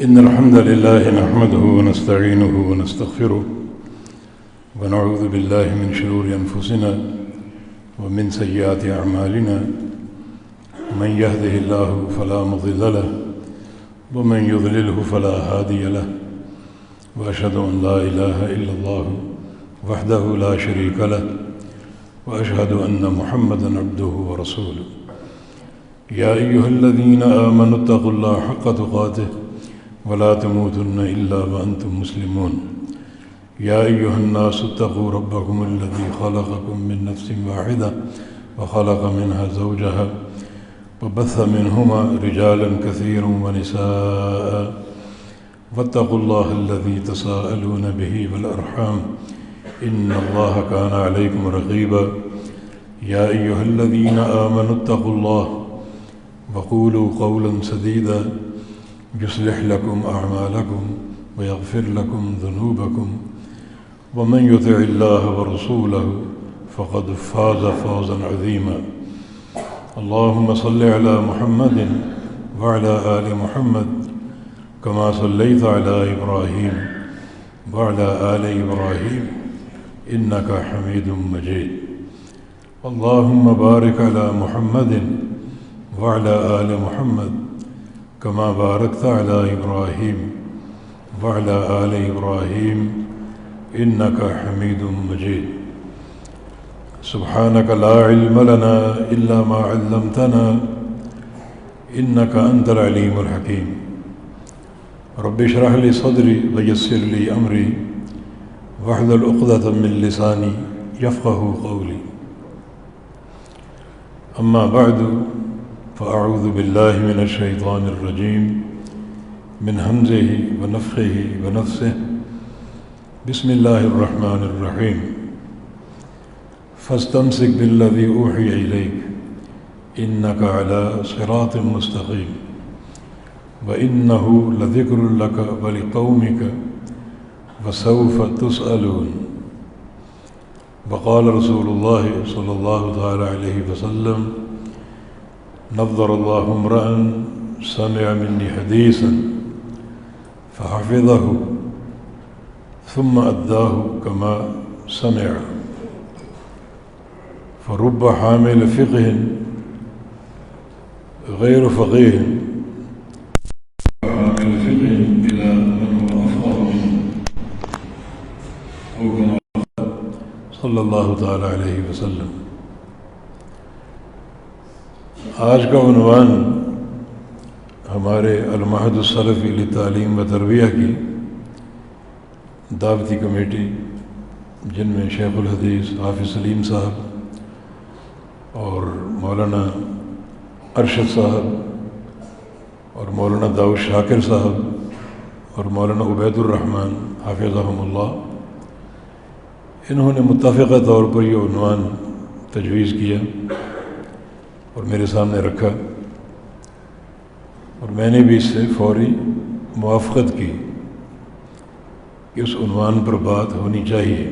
إن الحمد لله نحمده ونستعينه ونستغفره ونعوذ بالله من شرور أنفسنا ومن سيئات أعمالنا من يهده الله فلا مضل له ومن يضلله فلا هادي له وأشهد أن لا إله إلا الله وحده لا شريك له وأشهد أن محمدًا عبده ورسوله يا أيها الذين آمنوا اتقوا الله حق تقاته ولا تموتن إلا وأنتم مسلمون يا أيها الناس اتقوا ربكم الذي خلقكم من نفس واحدة وخلق منها زوجها وبث منهما رجالا كثيرا ونساء واتقوا الله الذي تساءلون به والأرحام إن الله كان عليكم رقيبا يا أيها الذين آمنوا اتقوا الله وقولوا قولا سديدا يصلح لكم أعمالكم ويغفر لكم ذنوبكم ومن يطع الله ورسوله فقد فاز فوزا عظيما اللهم صل على محمد وعلى آل محمد كما صليت على إبراهيم وعلى آل إبراهيم إنك حميد مجيد اللهم بارك على محمد وعلى آل محمد كما باركت على إبراهيم وعلى آل إبراهيم إنك حميد مجيد سبحانك لا علم لنا إلا ما علمتنا إنك أنت العليم الحكيم رب اشرح لي صدري ويسر لي أمري واحلل عقدة من لساني يفقه قولي أما بعد فأعوذ بالله من الشيطان الرجيم من همزه ونفخه ونفثه بسم الله الرحمن الرحيم فاستمسك بالذي أوحي إليك إنك على صراط مستقيم وإنه لذكر لك ولقومك وسوف تسألون وقال رسول الله صلى الله تعالى عليه وسلم نظر الله امرأ سمع مني حديثا فحفظه ثم أداه كما سمع فرب حامل فقه غير فقيه حامل فقه إلى من هو أفقه منه أو كما صلى الله تعالى عليه وسلم. آج کا عنوان ہمارے المعہد السلفی لتعلیم و تربیہ کی دعوتی کمیٹی جن میں شیخ الحدیث حافظ سلیم صاحب اور مولانا ارشد صاحب اور مولانا داؤد شاکر صاحب اور مولانا عبید الرحمن حافظہم اللہ، انہوں نے متفقہ طور پر یہ عنوان تجویز کیا اور میرے سامنے رکھا، اور میں نے بھی اس سے فوری موافقت کی کہ اس عنوان پر بات ہونی چاہیے۔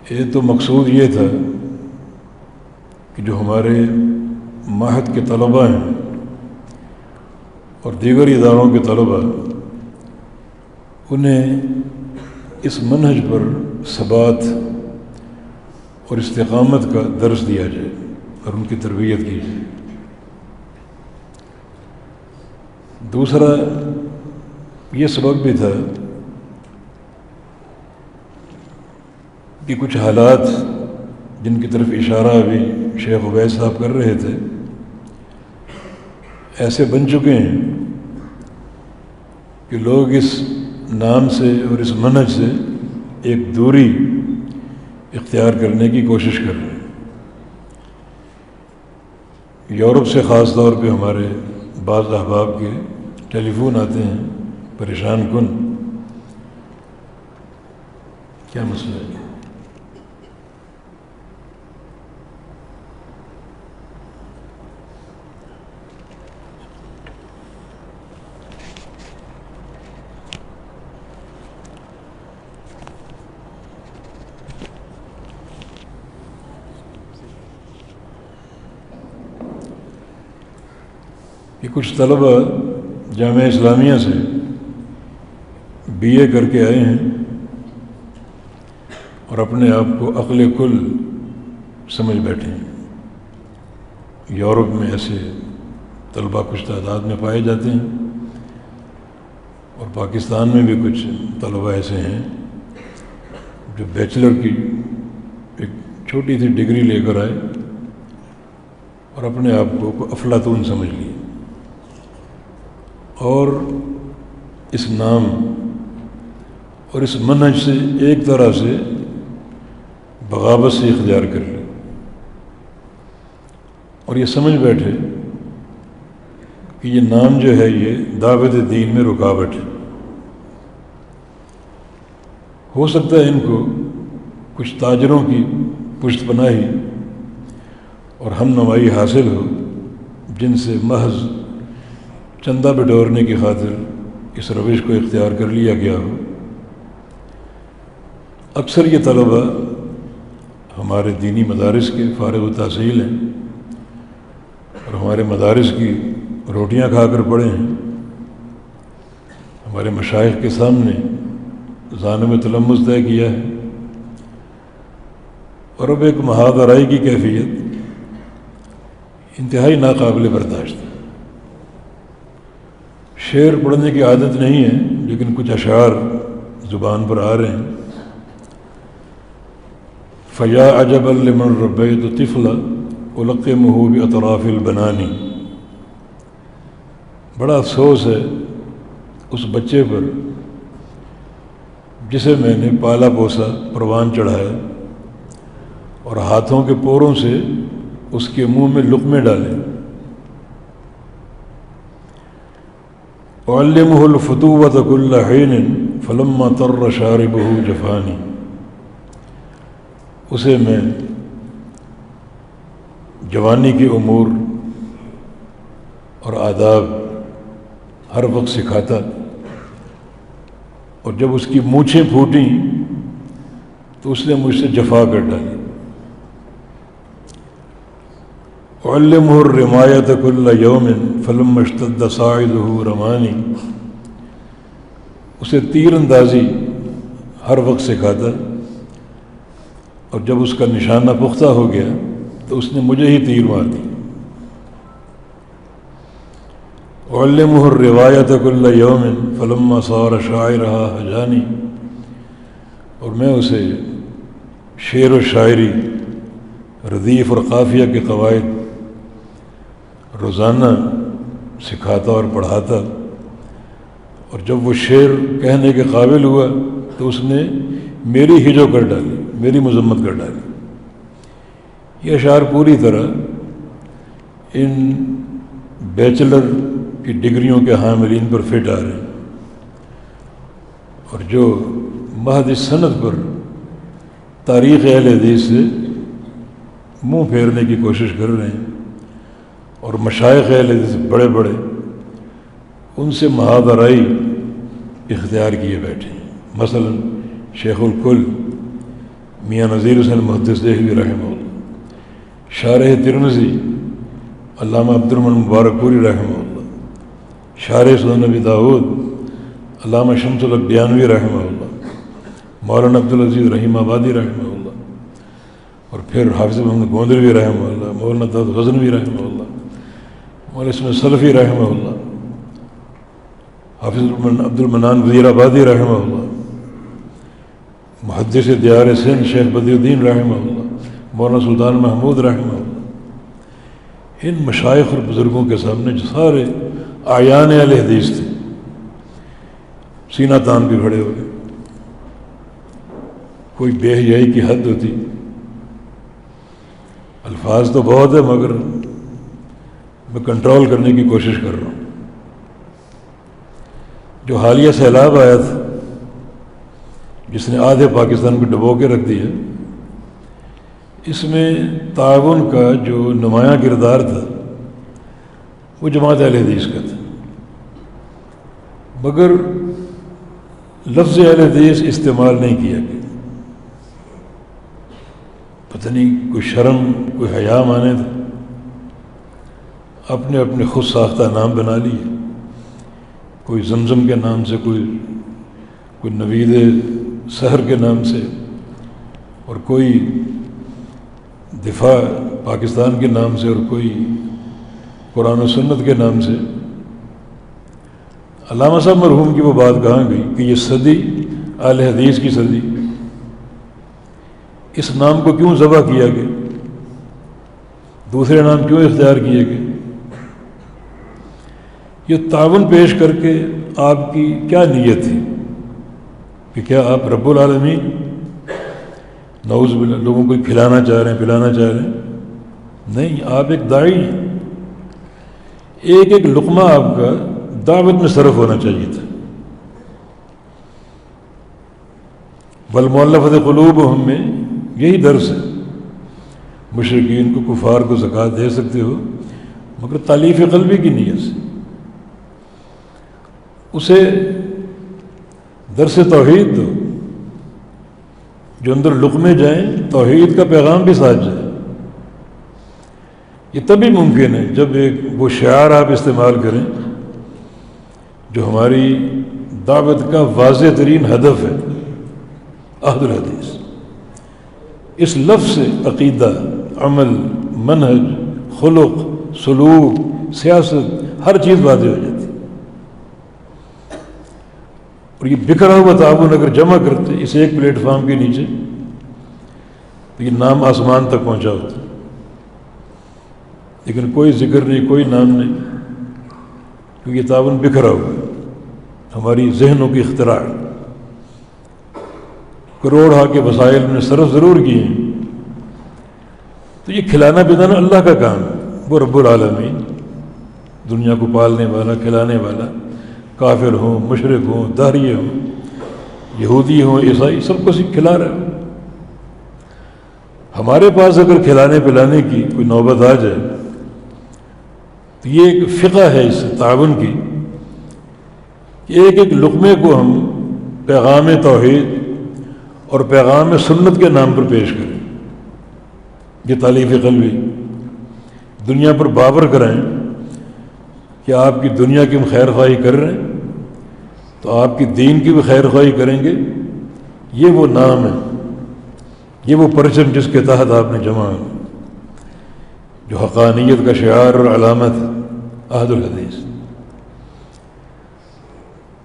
یہ تو مقصود یہ تھا کہ جو ہمارے معہد کے طلباء ہیں اور دیگر اداروں کے طلباء، انہیں اس منہج پر ثبات اور استقامت کا درس دیا جائے اور ان کی تربیت کی جائے۔ دوسرا یہ سبب بھی تھا کہ کچھ حالات جن کی طرف اشارہ ابھی شیخ عبید صاحب کر رہے تھے ایسے بن چکے ہیں کہ لوگ اس نام سے اور اس منہج سے ایک دوری اختیار کرنے کی کوشش کر رہے ہیں۔ یورپ سے خاص طور پہ ہمارے بعض احباب کے ٹیلی فون آتے ہیں پریشان کن، کیا مسئلہ ہے؟ کہ کچھ طلباء جامعہ اسلامیہ سے BA کر کے آئے ہیں اور اپنے آپ کو عقل کل سمجھ بیٹھے ہیں۔ یورپ میں ایسے طلبہ کچھ تعداد میں پائے جاتے ہیں، اور پاکستان میں بھی کچھ طلبہ ایسے ہیں جو بیچلر کی ایک چھوٹی سی ڈگری لے کر آئے اور اپنے آپ کو افلاطون سمجھ لیے، اور اس نام اور اس منہج سے ایک طرح سے بغاوت سے اختیار کر لی، اور یہ سمجھ بیٹھے کہ یہ نام جو ہے یہ دعوت دین میں رکاوٹ ہے۔ ہو سکتا ہے ان کو کچھ تاجروں کی پشت پناہی اور ہم نوائی حاصل ہو، جن سے محض چندہ بٹورنے کی خاطر اس روش کو اختیار کر لیا گیا ہو۔ اکثر یہ طلبہ ہمارے دینی مدارس کے فارغ التحصیل ہیں اور ہمارے مدارس کی روٹیاں کھا کر پڑے ہیں، ہمارے مشائخ کے سامنے ذانب تلمذ طے کیا ہے، اور اب ایک محاذ آرائی کی کیفیت انتہائی ناقابل برداشت ہے۔ شعر پڑھنے کی عادت نہیں ہے، لیکن کچھ اشعار زبان پر آ رہے ہیں۔ فیا عجبا لمن ربیت طفلا القمہ باطراف البنانی، بڑا افسوس ہے اس بچے پر جسے میں نے پالا پوسا، پروان چڑھایا اور ہاتھوں کے پوروں سے اس کے منہ میں لقمے ڈالے۔ وعلمہ الفتوۃ کل حین فلما طر شاربہ جفانی، اسے میں جوانی کے امور اور آداب ہر وقت سکھاتا، اور جب اس کی مونچھیں پھوٹیں تو اس نے مجھ سے جفا کر ڈالی۔ وعلمہ الرمایۃ کل یوم فلما اشتد صاعدہ رمانی، اسے تیر اندازی ہر وقت سکھاتا، اور جب اس کا نشانہ پختہ ہو گیا تو اس نے مجھے ہی تیر مار دی۔ وعلمہ الروایۃ کل یوم فلما صار شاعرہا ہجانی، اور میں اسے شعر و شاعری، ردیف اور قافیہ کے قواعد روزانہ سکھاتا اور پڑھاتا، اور جب وہ شعر کہنے کے قابل ہوا تو اس نے میری ہجو کر ڈالی، میری مذمت کر ڈالی۔ یہ اشعار پوری طرح ان بیچلر کی ڈگریوں کے حاملین پر فٹ آ رہے ہیں، اور جو محض اس سند پر تاریخ اہل حدیث سے منہ پھیرنے کی کوشش کر رہے ہیں، اور مشائخ اہل حدیث بڑے بڑے ان سے محاذ آرائی اختیار کیے بیٹھے ہیں۔ مثلا شیخ الکل میاں نذیر حسین محدث دہلوی رحمہ اللہ، شارح ترمذی علامہ عبدالرحمن مبارک پوری رحمہ اللہ، شارح سنن نبی داؤد علامہ شمس الحق دیانوی رحمہ اللہ، مولانا عبدالعزیز رحیم آبادی رحمہ اللہ، اور پھر حافظ محمد گوندلوی رحمہ اللہ، مولانا داؤد غزنوی رحمہ اللہ، مولانا اسماعیل سلفی رحمہ اللہ، حافظ عبد المنان وزیر آبادی رحمہ اللہ، محدث دیار سندھ شیخ بدی الدین رحمہ اللہ، مولانا سلطان محمود رحمہ اللہ۔ ان مشائخ اور بزرگوں کے سامنے جو سارے اعیان اہل حدیث تھے، سینہ تان بھی کھڑے ہو گئے۔ کوئی بے حیائی کی حد ہوتی، الفاظ تو بہت ہے مگر میں کنٹرول کرنے کی کوشش کر رہا ہوں۔ جو حالیہ سیلاب آیا تھا جس نے آدھے پاکستان کو ڈبو کے رکھ دیا، اس میں تعاون کا جو نمایاں کردار تھا وہ جماعت اہل حدیث کا تھا، مگر لفظ اہل حدیث استعمال نہیں کیا گیا۔ پتہ نہیں کوئی شرم، کوئی حیا مانے تھے، اپنے اپنے خود ساختہ نام بنا لیے۔ کوئی زمزم کے نام سے، کوئی نوید سحر کے نام سے، اور کوئی دفاع پاکستان کے نام سے، اور کوئی قرآن و سنت کے نام سے۔ علامہ صاحب مرحوم کی وہ بات کہاں گئی کہ یہ صدی اہل حدیث کی صدی، اس نام کو کیوں ذبح کیا گیا، دوسرے نام کیوں اختیار کیے گئے؟ یہ تعاون پیش کر کے آپ کی کیا نیت تھی کہ کیا آپ رب العالمین نعوذ باللہ لوگوں کو کھلانا چاہ رہے ہیں، پلانا چاہ رہے ہیں؟ نہیں، آپ ایک داعی ہیں، ایک ایک لقمہ آپ کا دعوت میں صرف ہونا چاہیے تھا۔ والمؤلفۃ قلوبہم میں یہی درس ہے، مشرکین کو، کفار کو زکوٰۃ دے سکتے ہو مگر تالیف قلبی کی نیت سے، اسے درس توحید دو، جو اندر لقمے جائیں توحید کا پیغام بھی ساتھ جائے۔ یہ تبھی ممکن ہے جب ایک وہ شعار آپ استعمال کریں جو ہماری دعوت کا واضح ترین ہدف ہے، عہد الحدیث۔ اس لفظ سے عقیدہ، عمل، منہج، خلق، سلوک، سیاست، ہر چیز واضح ہو جاتی ہے۔ اور یہ بکھرا ہوا تعاون اگر جمع کرتے اس ایک پلیٹ فارم کے نیچے تو یہ نام آسمان تک پہنچا ہوتا، لیکن کوئی ذکر نہیں، کوئی نام نہیں، کیونکہ یہ تعاون بکھرا ہوا ہے، ہماری ذہنوں کی اختراع۔ کروڑ ہا کے وسائل میں صرف ضرور کیے ہیں، تو یہ کھلانا پلانا اللہ کا کام ہے، وہ رب العالمین دنیا کو پالنے والا، کھلانے والا، کافر ہوں، مشرک ہوں، داہریے ہوں، یہودی ہوں، عیسائی، سب کو کھلا رہا ہے۔ ہمارے پاس اگر کھلانے پلانے کی کوئی نوبت آ جائے تو یہ ایک فقہ ہے اس تعاون کی کہ ایک ایک لقمے کو ہم پیغام توحید اور پیغام سنت کے نام پر پیش کریں، یہ تالیف قلبی دنیا پر بابر کرائیں کہ آپ کی دنیا کی ہم خیر خواہی کر رہے ہیں تو آپ کی دین کی بھی خیر خواہی کریں گے۔ یہ وہ نام ہے، یہ وہ پرچم جس کے تحت آپ نے جمع ہے، جو حقانیت کا شعار اور علامت ہے، عہد الحدیث۔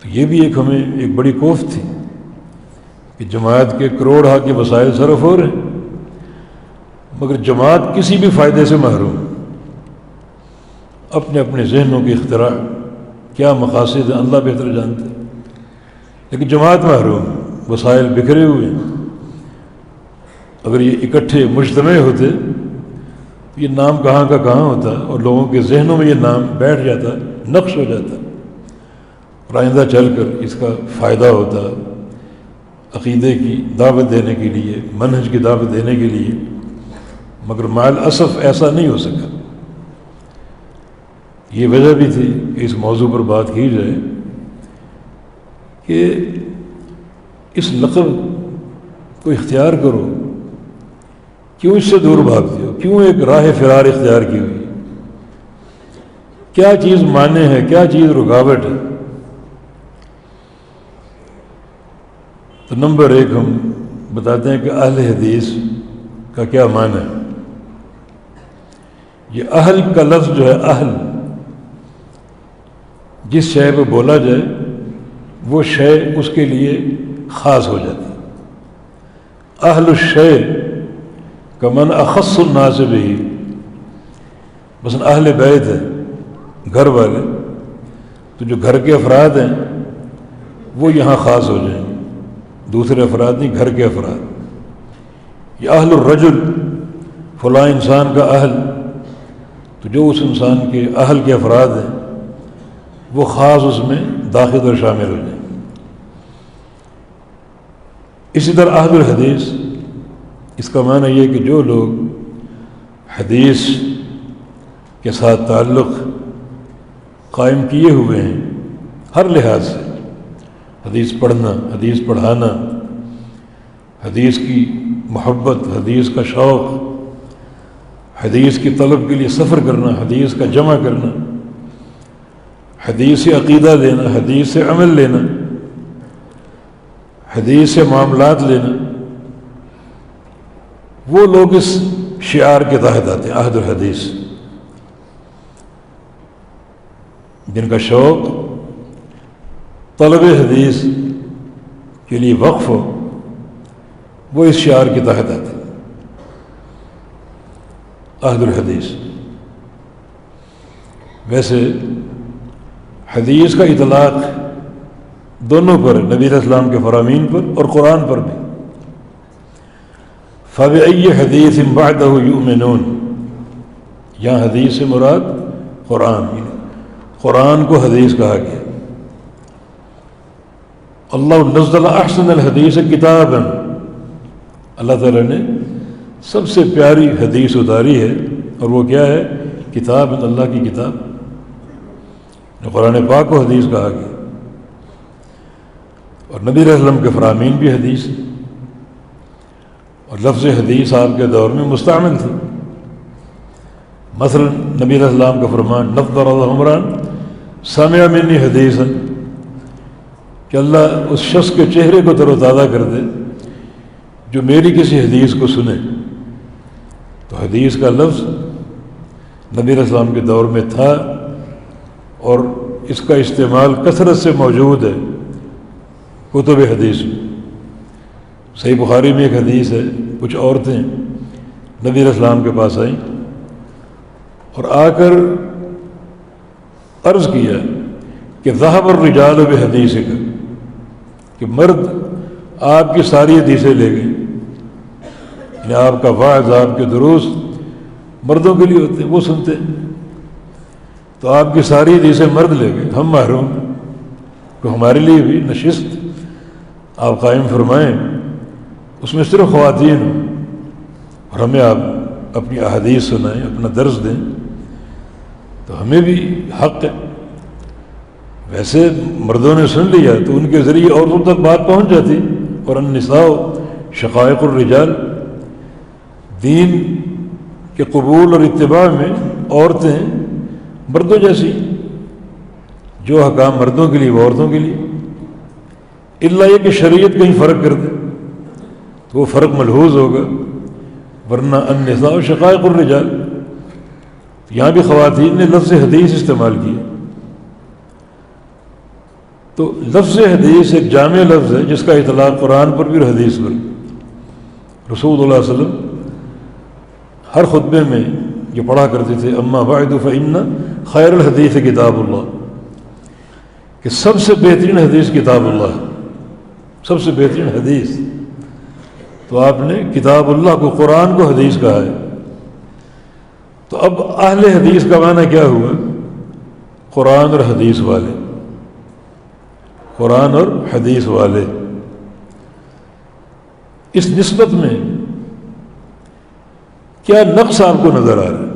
تو یہ بھی ایک ہمیں ایک بڑی کوفت تھی کہ جماعت کے کروڑ ہا کے وسائل صرف ہو رہے ہیں مگر جماعت کسی بھی فائدے سے محروم، اپنے اپنے ذہنوں کی اختراع، کیا مقاصد ہیں اللہ بہتر جانتے ہیں، لیکن جماعت محروم، وسائل بکھرے ہوئے ہیں۔ اگر یہ اکٹھے مجتمع ہوتے تو یہ نام کہاں کا کہاں ہوتا اور لوگوں کے ذہنوں میں یہ نام بیٹھ جاتا، نقش ہو جاتا، اور آئندہ چل کر اس کا فائدہ ہوتا عقیدے کی دعوت دینے کے لیے، منہج کی دعوت دینے کے لیے، مگر مع الاسف ایسا نہیں ہو سکا۔ یہ وجہ بھی تھی کہ اس موضوع پر بات کی جائے کہ اس لقب کو اختیار کرو، کیوں اس سے دور بھاگتے ہو، کیوں ایک راہ فرار اختیار کی ہوئی، کیا چیز مانے ہے، کیا چیز رکاوٹ ہے؟ تو نمبر ایک ہم بتاتے ہیں کہ اہل حدیث کا کیا معنی ہے۔ یہ اہل کا لفظ جو ہے، اہل جس شے پہ بولا جائے وہ شے اس کے لیے خاص ہو جاتی ہے۔ اہل الشیء کمن اخص الناس بہ، مثلا اہل بیت ہے گھر والے، تو جو گھر کے افراد ہیں وہ یہاں خاص ہو جائیں گے، دوسرے افراد نہیں، گھر کے افراد۔ یہ اہل الرجل، فلاں انسان کا اہل، تو جو اس انسان کے اہل کے افراد ہیں وہ خاص اس میں داخل اور شامل ہو جائیں۔ اسی طرح اہل الحدیث، اس کا معنی یہ کہ جو لوگ حدیث کے ساتھ تعلق قائم کیے ہوئے ہیں ہر لحاظ سے، حدیث پڑھنا، حدیث پڑھانا، حدیث کی محبت، حدیث کا شوق، حدیث کی طلب کے لیے سفر کرنا، حدیث کا جمع کرنا، حدیث سے عقیدہ لینا، حدیث سے عمل لینا، حدیث سے معاملات لینا، وہ لوگ اس شعار کے تحت آتے ہیں، عہد الحدیث، جن کا شوق طلب حدیث کے لیے وقف ہو، وہ اس شعار کے تحت آتے ہیں، عہد الحدیث۔ ویسے حدیث کا اطلاق دونوں پر، نبی علیہ السلام کے فرامین پر اور قرآن پر بھی۔ فَبِأَيِّ حَدِيثٍ بَعْدَهُ يُؤْمِنُونَ، یہاں حدیث سے مراد قرآن، قرآن کو حدیث کہا گیا۔ اللہ نزل احسن الحدیث کتابا، اللہ تعالیٰ نے سب سے پیاری حدیث اتاری ہے، اور وہ کیا ہے؟ کتاب، اللہ کی کتاب، قرآن پاک کو حدیث کہا گیا۔ اور نبی علیہ السلام کے فرامین بھی حدیث، اور لفظ حدیث آپ کے دور میں مستعمل تھی۔ مثلا نبی علیہ السلام کا فرمان، نضر اللہ عمران سمع منی حدیثا، کہ اللہ اس شخص کے چہرے کو تر و تازہ کر دے جو میری کسی حدیث کو سنے۔ تو حدیث کا لفظ نبی علیہ السلام کے دور میں تھا، اور اس کا استعمال کثرت سے موجود ہے کتب حدیث میں۔ صحیح بخاری میں ایک حدیث ہے، کچھ عورتیں نبی علیہ السلام کے پاس آئیں اور آ کر عرض کیا کہ ذهب الرجال بحدیثک، کہ مرد آپ کی ساری حدیثیں لے گئے، یعنی آپ کا واعظ، آپ کے دروس مردوں کے لیے ہوتے ہیں، وہ سنتے ہیں، تو آپ کی ساری حدیثیں مرد لے گئے، ہم محروم ہیں، تو ہمارے لیے بھی نشست آپ قائم فرمائیں، اس میں صرف خواتین ہوں، اور ہمیں آپ اپنی احادیث سنائیں، اپنا درس دیں، تو ہمیں بھی حق ہے۔ ویسے مردوں نے سن لیا تو ان کے ذریعے عورتوں تک بات پہنچ جاتی، اور النساء شقائق الرجال، دین کے قبول اور اتباع میں عورتیں مردوں جیسی، جو حکام مردوں کے لیے وہ عورتوں کے لیے، الا یہ کہ شریعت کہیں فرق کر دے تو وہ فرق ملحوظ ہوگا، ورنہ النساء شقائق الرجال، یہاں بھی خواتین نے لفظ حدیث استعمال کیا۔ تو لفظ حدیث ایک جامع لفظ ہے جس کا اطلاق قرآن پر بھی اور حدیث پر بھی۔ رسول اللہ صلی اللہ علیہ وسلم ہر خطبے میں یہ پڑھا کرتے تھے، اما بعد فإن خیر الحدیث کتاب اللہ، کہ سب سے بہترین حدیث کتاب اللہ، سب سے بہترین حدیث۔ تو آپ نے کتاب اللہ کو، قرآن کو حدیث کہا ہے۔ تو اب اہل حدیث کا معنی کیا ہوا؟ قرآن اور حدیث والے، قرآن اور حدیث والے۔ اس نسبت میں کیا نقص آپ کو نظر آ رہا ہے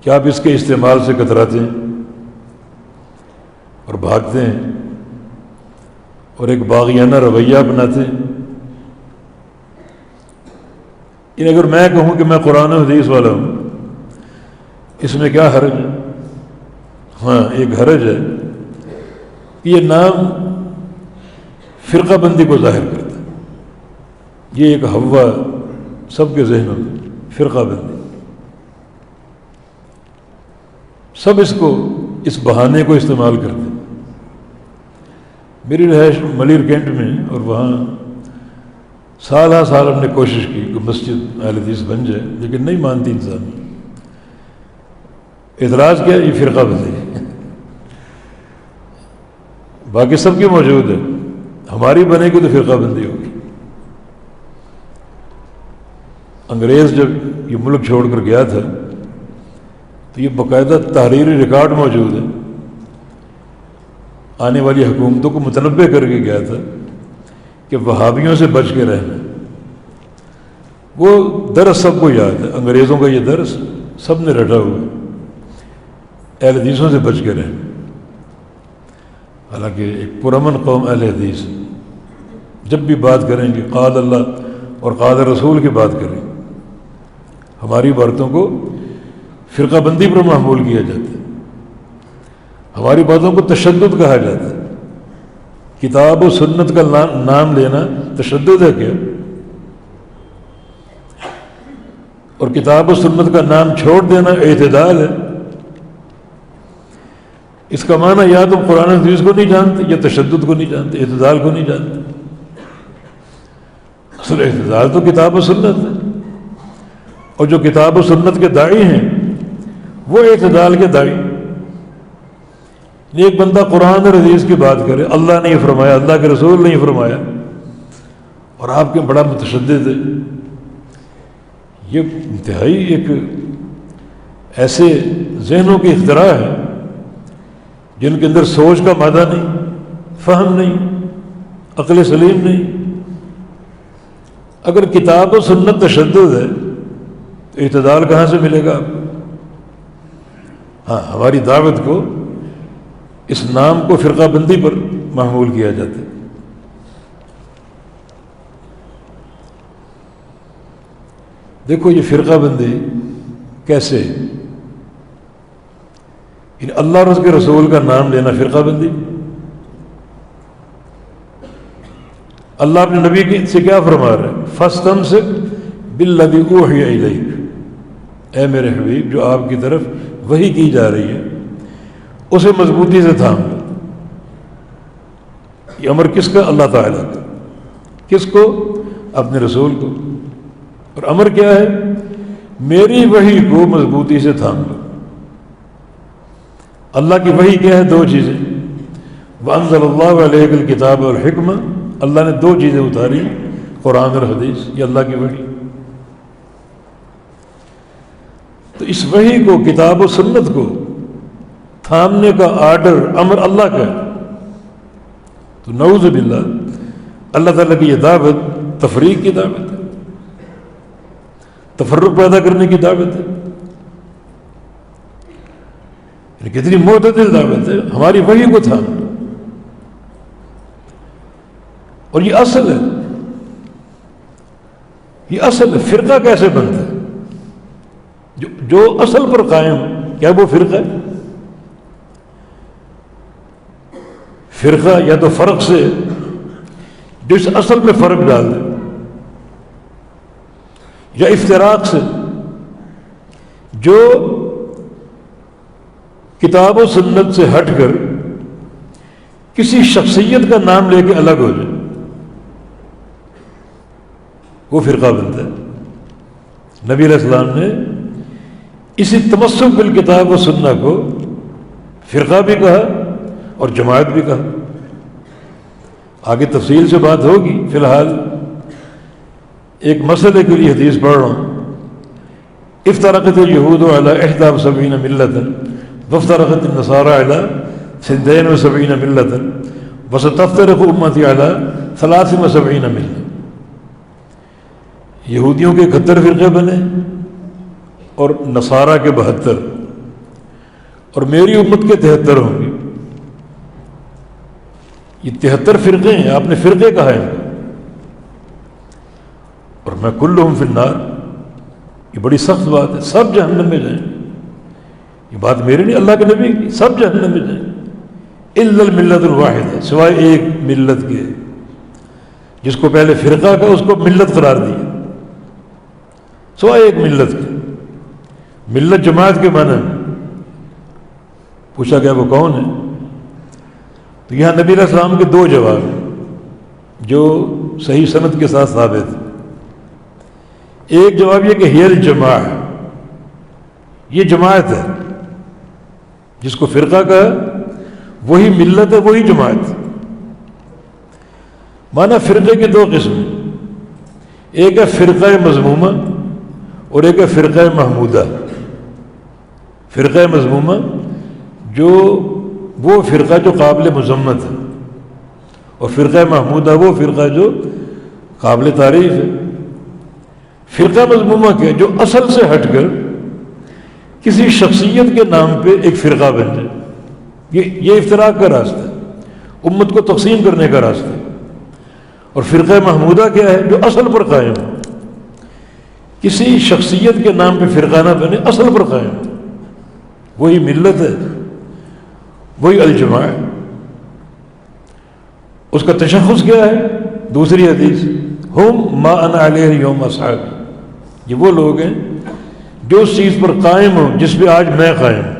کہ آپ اس کے استعمال سے کتراتے ہیں اور بھاگتے ہیں اور ایک باغیانہ رویہ اپناتے ہیں؟ اگر میں کہوں کہ میں قرآن و حدیث والا ہوں، اس میں کیا حرج ہے؟ ہاں، ایک حرج ہے، یہ نام فرقہ بندی کو ظاہر کرتا ہے۔ یہ ایک ہوا سب کے ذہنوں میں، فرقہ بندی، سب اس کو، اس بہانے کو استعمال کرتے ہیں۔ میری رہائش ملیر کینٹ میں، اور وہاں سال ہر سال ہم نے کوشش کی کہ مسجد اہل حدیث بن جائے، لیکن نہیں مانتی انسان۔ اعتراض کیا؟ یہ فرقہ بندی ہے، باقی سب کی موجود ہے، ہماری بنے گی تو فرقہ بندی ہوگی۔ انگریز جب یہ ملک چھوڑ کر گیا تھا تو یہ باقاعدہ تحریری ریکارڈ موجود ہے، آنے والی حکومتوں کو متنبہ کر کے گیا تھا کہ وہابیوں سے بچ کے رہنا۔ وہ درس سب کو یاد ہے، انگریزوں کا یہ درس سب نے رٹا ہوا ہے، اہل حدیثوں سے بچ کے رہنا۔ حالانکہ ایک پرامن قوم اہل حدیث، جب بھی بات کریں گے قال اللہ اور قال رسول کی بات کریں، ہماری باتوں کو فرقہ بندی پر محمول کیا جاتا ہے۔ ہماری باتوں کو تشدد کہا جاتا ہے. کتاب و سنت کا نام لینا تشدد ہے کیا؟ اور کتاب و سنت کا نام چھوڑ دینا اعتدال ہے. اس کا معنی یا تم قرآن حدیث کو نہیں جانتے یا تشدد کو نہیں جانتے، اعتدال کو نہیں جانتے. اصل اعتدال تو کتاب و سنت ہے، اور جو کتاب و سنت کے داعی ہیں وہ اعتدال کے داعی. ایک بندہ قرآن اور حدیث کی بات کرے، اللہ نے یہ فرمایا، اللہ کے رسول نے یہ فرمایا، اور آپ کے بڑا متشدد ہے، یہ انتہائی ایک ایسے ذہنوں کی اختراع ہے جن کے اندر سوچ کا مادہ نہیں، فہم نہیں، عقل سلیم نہیں. اگر کتاب و سنت تشدد ہے تو اعتدال کہاں سے ملے گا آپ کو؟ ہاں، ہماری دعوت کو اس نام کو فرقہ بندی پر محمول کیا جاتا ہے. دیکھو یہ فرقہ بندی کیسے، یعنی اللہ اور اس کے رسول کا نام لینا فرقہ بندی. اللہ اپنے نبی سے کیا فرما رہے ہیں؟ فاستمسک بالذی اوحی الیک، اے میرے حبیب جو آپ کی طرف وحی کی جا رہی ہے اسے مضبوطی سے تھام لو. یہ امر کس کا؟ اللہ تعالیٰ کا. کس کو؟ اپنے رسول کو. اور امر کیا ہے؟ میری وحی کو مضبوطی سے تھام لو. اللہ کی وحی کیا ہے؟ دو چیزیں. وانزل اللہ علیک الکتاب والحکمہ، اللہ نے دو چیزیں اتاری، قرآن اور حدیث، یہ اللہ کی وحی. تو اس وحی کو، کتاب و سنت کو تھامنے کا آرڈر، امر اللہ کا ہے. تو نعوذ باللہ اللہ تعالیٰ کی یہ دعوت تفریق کی دعوت ہے، تفرق پیدا کرنے کی دعوت ہے. یعنی کتنی معتدل دعوت ہے، ہماری وحی کو تھام. اور یہ اصل ہے، یہ اصل ہے. فرقہ کیسے بنتا ہے؟ جو اصل پر قائم، کیا وہ فرقہ ہے؟ فرقہ یا تو فرق سے جو اس اصل میں فرق ڈال دے، یا افتراق سے جو کتاب و سنت سے ہٹ کر کسی شخصیت کا نام لے کے الگ ہو جائے، وہ فرقہ بنتا ہے. نبی علیہ السلام نے اسی تمسک بالکتاب و سنت کو فرقہ بھی کہا اور جماعت بھی کہا. آگے تفصیل سے بات ہوگی، فی الحال ایک مسئلے کے لیے حدیث پڑھ رہا ہوں. افترقت اليہود علی 71 ملتا وافترقت النصارى علی 72 ملتا وستفترق امتی علی 73 ملتا. یہودیوں کے 71 فرقے بنے اور نصارہ کے 72، اور میری امت کے 73 ہوں گے. یہ 73 فرقے ہیں، آپ نے فرقے کہا ہے. اور میں کلہم فی النار، یہ بڑی سخت بات ہے. سب جہنم میں جائیں، یہ بات میری نہیں، اللہ کے نبی کی. سب جہنم میں جائیں الا الملت الواحدہ، سوائے ایک ملت کے، جس کو پہلے فرقہ کا اس کو ملت قرار دیا، سوائے ایک ملت کے. ملت جماعت کے معنی میں. پوچھا گیا وہ کون ہے؟ تو یہاں نبی علیہ السلام کے دو جواب ہیں جو صحیح سند کے ساتھ ثابت ہے. ایک جواب یہ کہ ہی الجماع، یہ جماعت ہے. جس کو فرقہ کہا وہی ملت ہے، وہی جماعت. مانا فرقے کے دو قسم، ایک ہے فرقہ مذمومہ اور ایک ہے فرقہ محمودہ. فرقہ مذمومہ جو وہ فرقہ جو قابل مذمت ہے، اور فرقہ محمودہ وہ فرقہ جو قابل تعریف ہے. فرقہ مذمومہ کے جو اصل سے ہٹ کر کسی شخصیت کے نام پہ ایک فرقہ بن جائے، یہ افتراق کا راستہ ہے، امت کو تقسیم کرنے کا راستہ ہے. اور فرقہ محمودہ کیا ہے؟ جو اصل پر قائم ہے، کسی شخصیت کے نام پہ فرقہ نہ بنے، اصل پر قائم ہے، وہی ملت ہے، وہی الجماع ہے. اس کا تشخص کیا ہے؟ دوسری حدیث ہم ما انا علیہ یوم اصحابی، یہ وہ لوگ ہیں جو اس چیز پر قائم ہوں جس پہ آج میں قائم ہوں.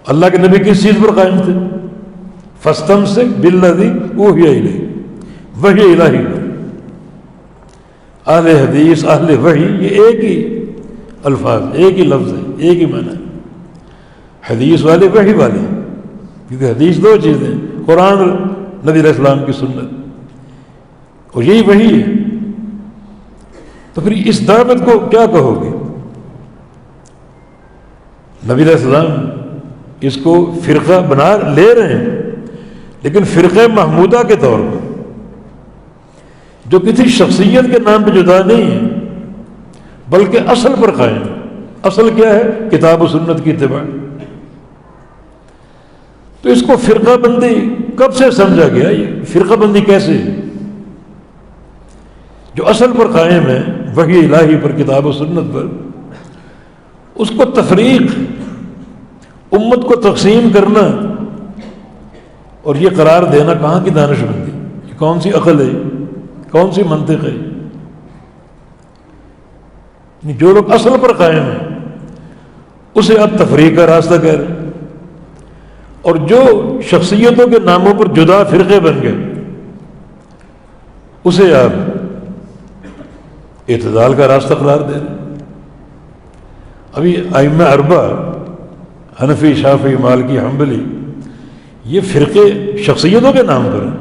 اللہ کے نبی کس چیز پر قائم تھے؟ فاستمسک بالذی اوحی الیک، وحی الہی پر. اہل حدیث اہل وحی یہ ایک ہی الفاظ، ایک ہی لفظ ہے، ایک ہی معنی ہے. حدیث والے وحی والے، کیونکہ حدیث دو چیزیں، قرآن اور نبی علیہ السلام کی سنت، اور یہی وحی ہے. تو پھر اس دعوت کو کیا کہو گے؟ نبی علیہ السلام اس کو فرقہ بنا لے رہے ہیں، لیکن فرقہ محمودہ کے طور پر، جو کسی شخصیت کے نام پہ جدا نہیں ہے بلکہ اصل پر قائم ہے. اصل کیا ہے؟ کتاب و سنت کی اتباع. تو اس کو فرقہ بندی کب سے سمجھا گیا؟ یہ فرقہ بندی کیسے؟ جو اصل پر قائم ہے وحی الہی پر، کتاب و سنت پر، اس کو تفریق، امت کو تقسیم کرنا اور یہ قرار دینا کہاں کی دانش مندی؟ یہ کون سی عقل ہے؟ کون سی منطق ہے؟ جو لوگ اصل پر قائم ہیں اسے آپ تفریق کا راستہ کہہ رہے ہیں، اور جو شخصیتوں کے ناموں پر جدا فرقے بن گئے اسے آپ اعتدال کا راستہ قرار دے رہے ہیں. ابھی ائمہ اربعہ حنفی، شافعی، مالکی، حنبلی، یہ فرقے شخصیتوں کے نام پر ہیں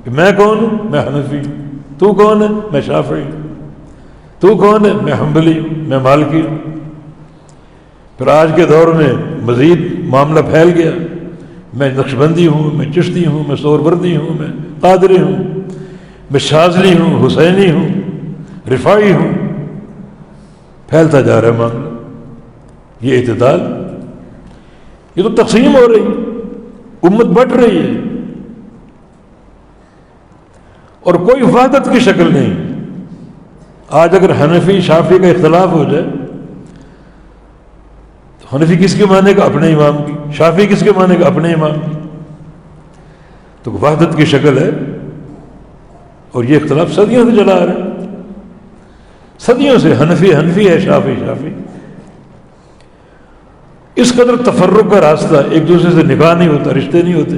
کہ میں کون ہوں؟ میں حنفی. تو کون ہے؟ میں شافعی. تو کون ہے؟ میں حنبلی ہوں، میں مالکی ہوں. پھر آج کے دور میں مزید معاملہ پھیل گیا، میں نقشبندی ہوں، میں چشتی ہوں، میں سہروردی ہوں، میں قادری ہوں، میں شاذلی ہوں، حسینی ہوں، رفاعی ہوں. پھیلتا جا رہا ہے معاملہ. یہ اعتدال، یہ تو تقسیم ہو رہی، امت بٹ رہی ہے، اور کوئی وحدت کی شکل نہیں. آج اگر حنفی شافعی کا اختلاف ہو جائے تو حنفی کس کے مانے گا؟ اپنے امام کی. شافعی کس کے مانے گا؟ اپنے امام کی. تو وحدت کی شکل ہے، اور یہ اختلاف صدیوں سے چلا آ رہا ہے، صدیوں سے. حنفی حنفی ہے، شافعی شافعی. اس قدر تفرق کا راستہ، ایک دوسرے سے نکاح نہیں ہوتا، رشتے نہیں ہوتے.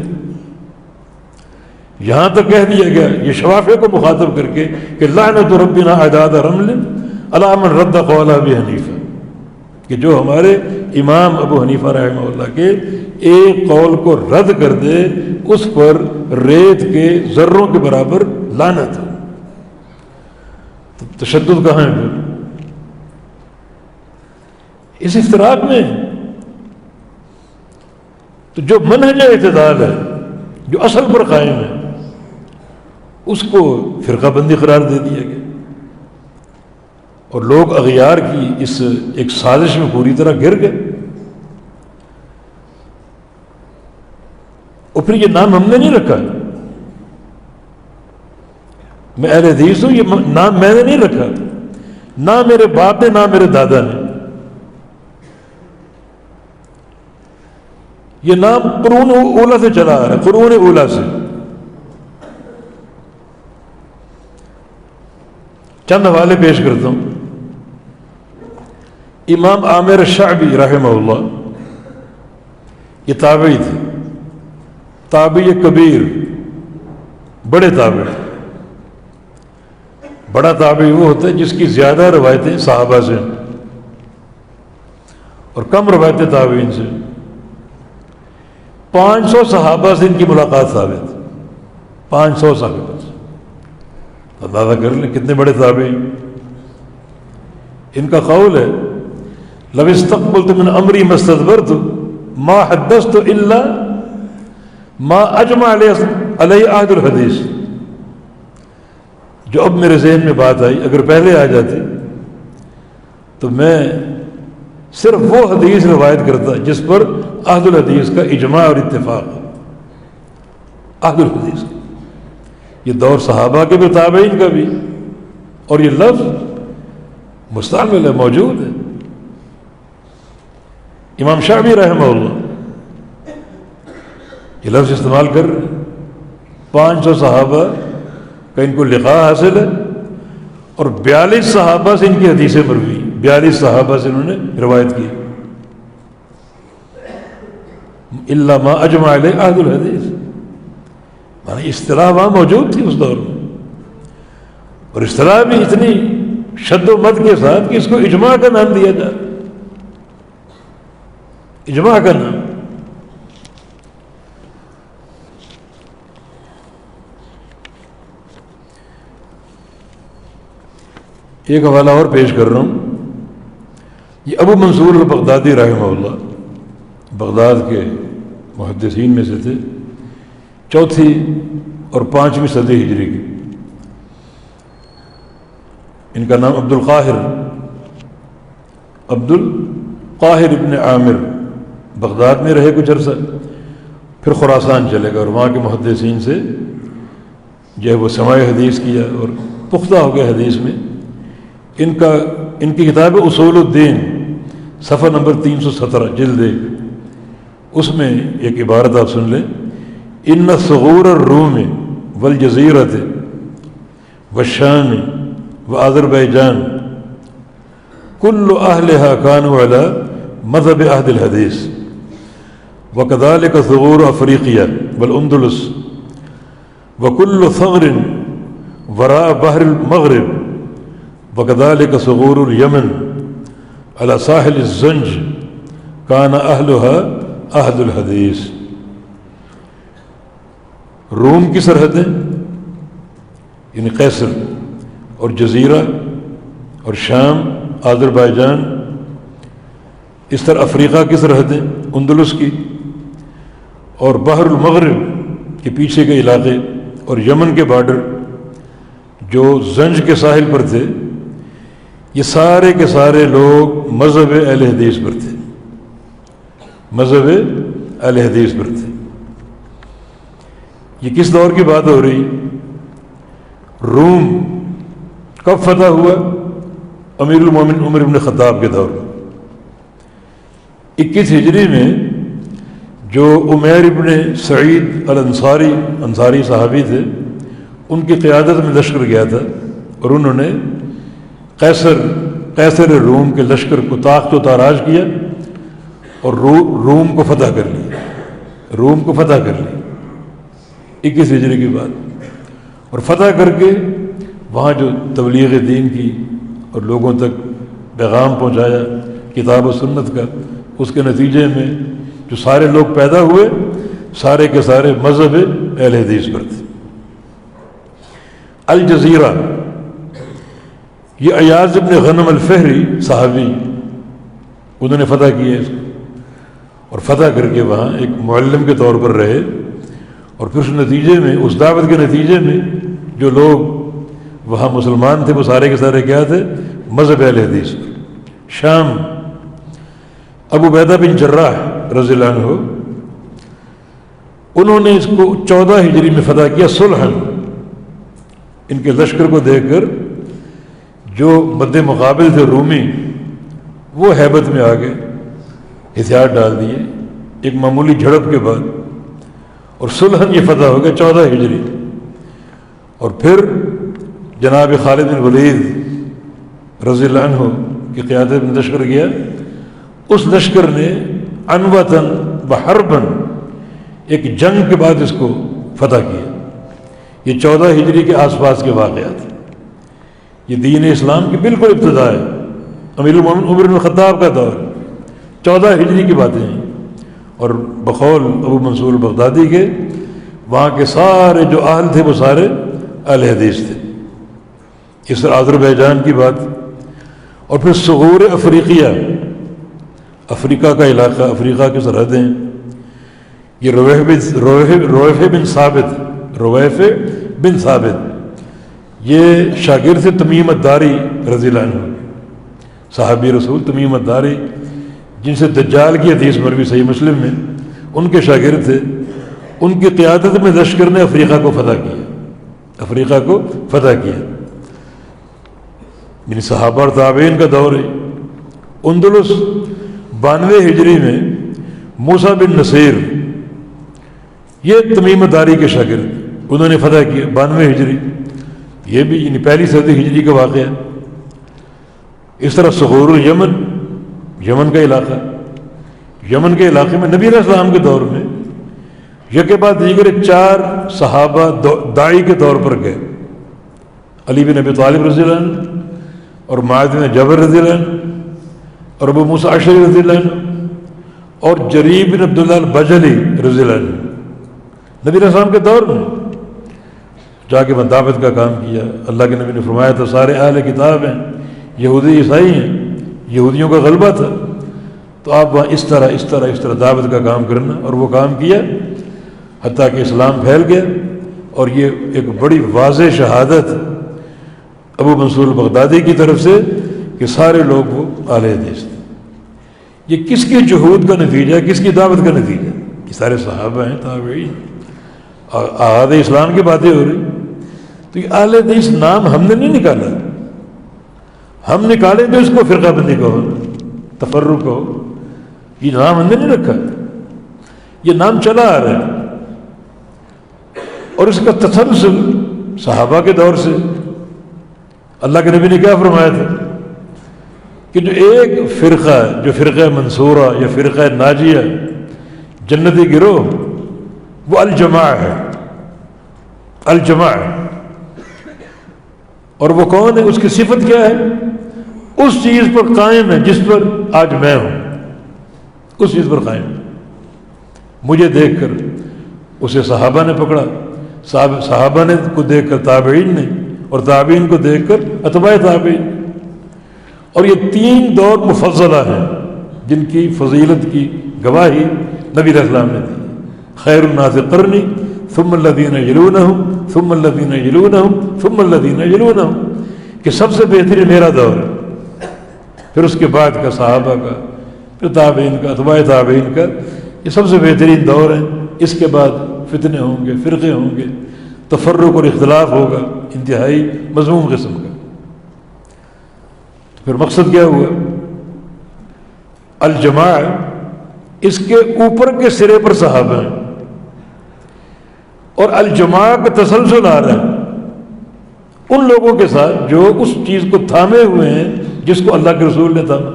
یہاں تک کہہ دیا گیا یہ شوافع کو مخاطب کر کے کہ لعنت ربنا عداد رمل علی من رد قول ابی حنیفہ، کہ جو ہمارے امام ابو حنیفہ رحمہ اللہ کے ایک قول کو رد کر دے اس پر ریت کے ذروں کے برابر لعنت ہے. تو تشدد کہاں ہے پھر؟ اس افتراق میں. تو جو منہج اعتدال ہے، جو اصل پر قائم ہے، اس کو فرقہ بندی قرار دے دیا گیا، اور لوگ اغیار کی اس ایک سازش میں پوری طرح گر گئے. اور پھر یہ نام ہم نے نہیں رکھا، میں اہل حدیث ہوں، یہ نام میں نے نہیں رکھا، نہ میرے باپ نے، نہ میرے دادا نے. یہ نام قرون اولا سے چلا آ رہا ہے، قرون اولا سے. چند حوالے پیش کرتا ہوں. امام عامر شعبی رحمہ اللہ یہ تابعی تھے، تابعی کبیر، بڑے تابعی. بڑا تابعی وہ ہوتا ہے جس کی زیادہ روایتیں صحابہ سے اور کم روایتیں تابعین سے. 500 صحابہ سے ان کی ملاقات ثابت، 500 صحابہ سے. اندازہ کر لیں کتنے بڑے تابعین. ان کا قول ہے لو استقبلت من امری ما استدبرت ما حدثت الا ما اجمع علیہ عہد الحدیث. جو اب میرے ذہن میں بات آئی اگر پہلے آ جاتی تو میں صرف وہ حدیث روایت کرتا جس پر عہد الحدیث کا اجماع اور اتفاق ہے. عہد الحدیث کا یہ دور صحابہ کے بھی، تابعین کا بھی، اور یہ لفظ مستعمل ہے، موجود ہے. امام شعبی رحمہ اللہ یہ لفظ استعمال کر رہے ہیں۔ 500 صحابہ کا ان کو لقاء حاصل ہے، اور 42 صحابہ سے ان کی حدیثیں مروی، 42 صحابہ سے انہوں نے روایت کی۔ الا ما اجمع علیہ اہل الحدیث، معنی اصطلاح وہاں موجود تھی اس دور میں، اور اصطلاح بھی اتنی شد و مد کے ساتھ کہ اس کو اجماع کا نام دیا جائے، اجماع کا نام۔ ایک حوالہ اور پیش کر رہا ہوں، یہ ابو منصور البغدادی رحمہ اللہ بغداد کے محدثین میں سے تھے، 4 اور 5ویں صدی ہجری کے۔ ان کا نام عبد القاہر ابن عامر، بغداد میں رہے کچھ عرصہ، پھر خراسان چلے گئے اور وہاں کے محدثین سے جو ہے وہ سماع حدیث کیا اور پختہ ہو گئے حدیث میں۔ ان کی کتاب اصول الدین صفحہ نمبر 317 جلد 1، اس میں ایک عبارت آپ سن لیں، ان ثغور الروم والجزیرۃ والشام وآذربائجان کل اہلھا کانوا علی مذہب اہل الحدیث وکذالک ثغور افریقیہ والاندلس وکل ثغر وراء بحر المغرب وکذالک ثغور الیمن علی ساحل الزنج کان اہلھا اہل الحدیث۔ روم کی سرحدیں یعنی قیصر اور جزیرہ اور شام، آذربائیجان، اس طرح افریقہ کی سرحدیں اندلس کی، اور بحر المغرب کے پیچھے کے علاقے اور یمن کے بارڈر جو زنج کے ساحل پر تھے، یہ سارے کے سارے لوگ مذہب اہل حدیث پر تھے، مذہب اہل حدیث پر تھے۔ یہ کس دور کی بات ہو رہی؟ روم کب فتح ہوا؟ امیر المومنین عمر بن خطاب کے دور میں 21 ہجری میں، جو عمیر ابن سعید الانصاری، انصاری صحابی تھے، ان کی قیادت میں لشکر گیا تھا، اور انہوں نے قیصر روم کے لشکر کو طاقت و تاراج کیا اور روم کو فتح کر لیا، روم کو فتح کر لیا 21 ہجری کی بات، اور فتح کر کے وہاں جو تبلیغ دین کی اور لوگوں تک پیغام پہنچایا کتاب و سنت کا، اس کے نتیجے میں جو سارے لوگ پیدا ہوئے، سارے کے سارے مذہب اہل حدیث پر تھے۔ الجزیرہ، یہ ایاز ابن غنم الفہری صحابی، انہوں نے فتح کیا اس کو، اور فتح کر کے وہاں ایک معلم کے طور پر رہے، اور پھر اس نتیجے میں، اس دعوت کے نتیجے میں جو لوگ وہاں مسلمان تھے وہ سارے کے سارے کیا تھے؟ مذہب اہل حدیث پر۔ شام، ابو عبیدہ بن جراح رضی اللہ عنہ، انہوں نے اس کو 14 ہجری میں فتح کیا صلحاً۔ ان کے لشکر کو دیکھ کر جو مد مقابل تھے رومی، وہ ہیبت میں آ گئے، ہتھیار ڈال دیے ایک معمولی جھڑپ کے بعد، اور صلحاً یہ فتح ہو گیا 14 ہجری۔ اور پھر جناب خالد بن ولید رضی اللہ عنہ کی قیادت میں لشکر گیا، اس لشکر نے عنوتاً وحرباً ایک جنگ کے بعد اس کو فتح کیا۔ یہ 14 ہجری کے آس پاس کے واقعات، یہ دین اسلام کی بالکل ابتدا ہے، امیر المومنین عمر بن خطاب کا دور، 14 ہجری کی باتیں ہیں، اور بقول ابو منصور البغدادی کے وہاں کے سارے جو اہل تھے وہ سارے اہل حدیث تھے۔ اس طرح آذربائیجان کی بات، اور پھر ثغور افریقیہ، افریقہ کا علاقہ، افریقہ کی سرحدیں، یہ رویفہ بن ثابت یہ شاگرد تھے تمیم الداری رضی اللہ عنہ، صحابی رسول تمیم الداری، جن سے دجال کی حدیث مروی صحیح مسلم میں، ان کے شاگرد تھے۔ ان کی قیادت میں لشکر نے افریقہ کو فتح کیا، افریقہ کو فتح کیا، یعنی صحابہ اور تابعین کا دور ہے۔ اندلس 92 ہجری میں موسیٰ بن نصیر یہ تمیم داری کے شاگرد، انہوں نے فتح کیا 92 ہجری، یہ بھی یعنی پہلی صدی ہجری کا واقعہ۔ اس طرح صخور الیمن، یمن کا علاقہ، یمن کے علاقے میں نبی علیہ السلام کے دور میں یکے بعد دیگر 4 صحابہ داعی کے طور پر گئے، علی بن ابی طالب رضی اللہ عنہ اور معاذ بن جبل رضی اللہ عنہ اور ابو موسیٰ اشعری رضی اللہ عنہ اور جریر بن عبداللہ البجلی رضی اللہ عنہ، نبی علیہ السلام کے دور میں جا کے دعوت کا کام کیا۔ اللہ کے نبی نے فرمایا تھا سارے اہل کتاب ہیں، یہودی عیسائی ہیں، یہودیوں کا غلبہ تھا، تو آپ وہاں اس طرح دعوت کا کام کرنا، اور وہ کام کیا حتیٰ کہ اسلام پھیل گیا۔ اور یہ ایک بڑی واضح شہادت ابو منصور البغدادی کی طرف سے کہ سارے لوگ وہ اہل حدیث تھے۔ یہ کس کی جہود کا نتیجہ ہے، کس کی دعوت کا نتیجہ ہے؟ یہ سارے صحابہ ہیں، تابعین، آغاز اسلام کی باتیں ہو رہی۔ تو یہ اہل حدیث نام ہم نے نہیں نکالا، ہم نکالے تو اس کو فرقہ بندی کہو، تفرق کہو، یہ نام ہم نے نہیں رکھا، یہ نام چلا آ رہا ہے۔ اور اس کا تسلسل صحابہ کے دور سے، اللہ کے نبی نے کیا فرمایا تھا کہ جو ایک فرقہ، جو فرقہ منصورہ یا فرقہ ناجیہ جنتی گروہ، وہ الجماع ہے، الجماع۔ اور وہ کون ہے، اس کی صفت کیا ہے؟ اس چیز پر قائم ہے جس پر آج میں ہوں، اس چیز پر قائم ہے۔ مجھے دیکھ کر اسے صحابہ نے پکڑا، صحابہ نے کو دیکھ کر تابعین نے، اور تابعین کو دیکھ کر اتباع تابعین۔ اور یہ 3 دور مفضلہ ہیں جن کی فضیلت کی گواہی نبی علیہ السلام نے دی۔ خیر الناس قرنی ثم الذین یلونہم ثم الذین یلونہم ثم الذین یلونہم، کہ سب سے بہترین میرا دور ہے، پھر اس کے بعد کا صحابہ کا، پھر تابعین کا، اتباع تابعین کا، یہ سب سے بہترین دور ہے۔ اس کے بعد فتنے ہوں گے، فرقے ہوں گے، تفرق اور اختلاف ہوگا انتہائی مذموم قسم کا۔ تو پھر مقصد کیا ہوا؟ الجماع، اس کے اوپر کے سرے پر صحابہ ہیں، اور الجماع کا تسلسل آ رہا ہے ان لوگوں کے ساتھ جو اس چیز کو تھامے ہوئے ہیں جس کو اللہ کے رسول نے تھاما۔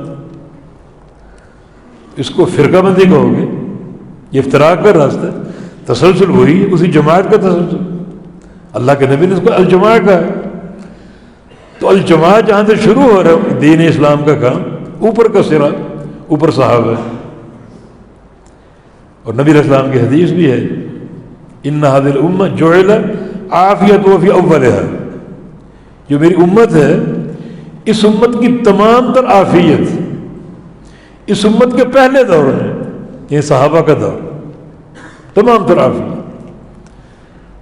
اس کو فرقہ بندی کہو گے، یہ افتراق کا راستہ ہے۔ تسلسل وہی اسی جماعت کا تسلسل، اللہ کے نبی نے اس کو الجماع کہا ہے۔ تو الجماع جہاں سے شروع ہو رہا ہے دین اسلام کا کام، اوپر کا سرا، اوپر صحابہ ہے۔ اور نبی علیہ السلام کی حدیث بھی ہے، ان هذه الامه جعل عافیت فی اولها، جو میری امت ہے اس امت کی تمام تر عافیت اس امت کے پہلے دور میں، یہ صحابہ کا دور، تمام تر عافیت۔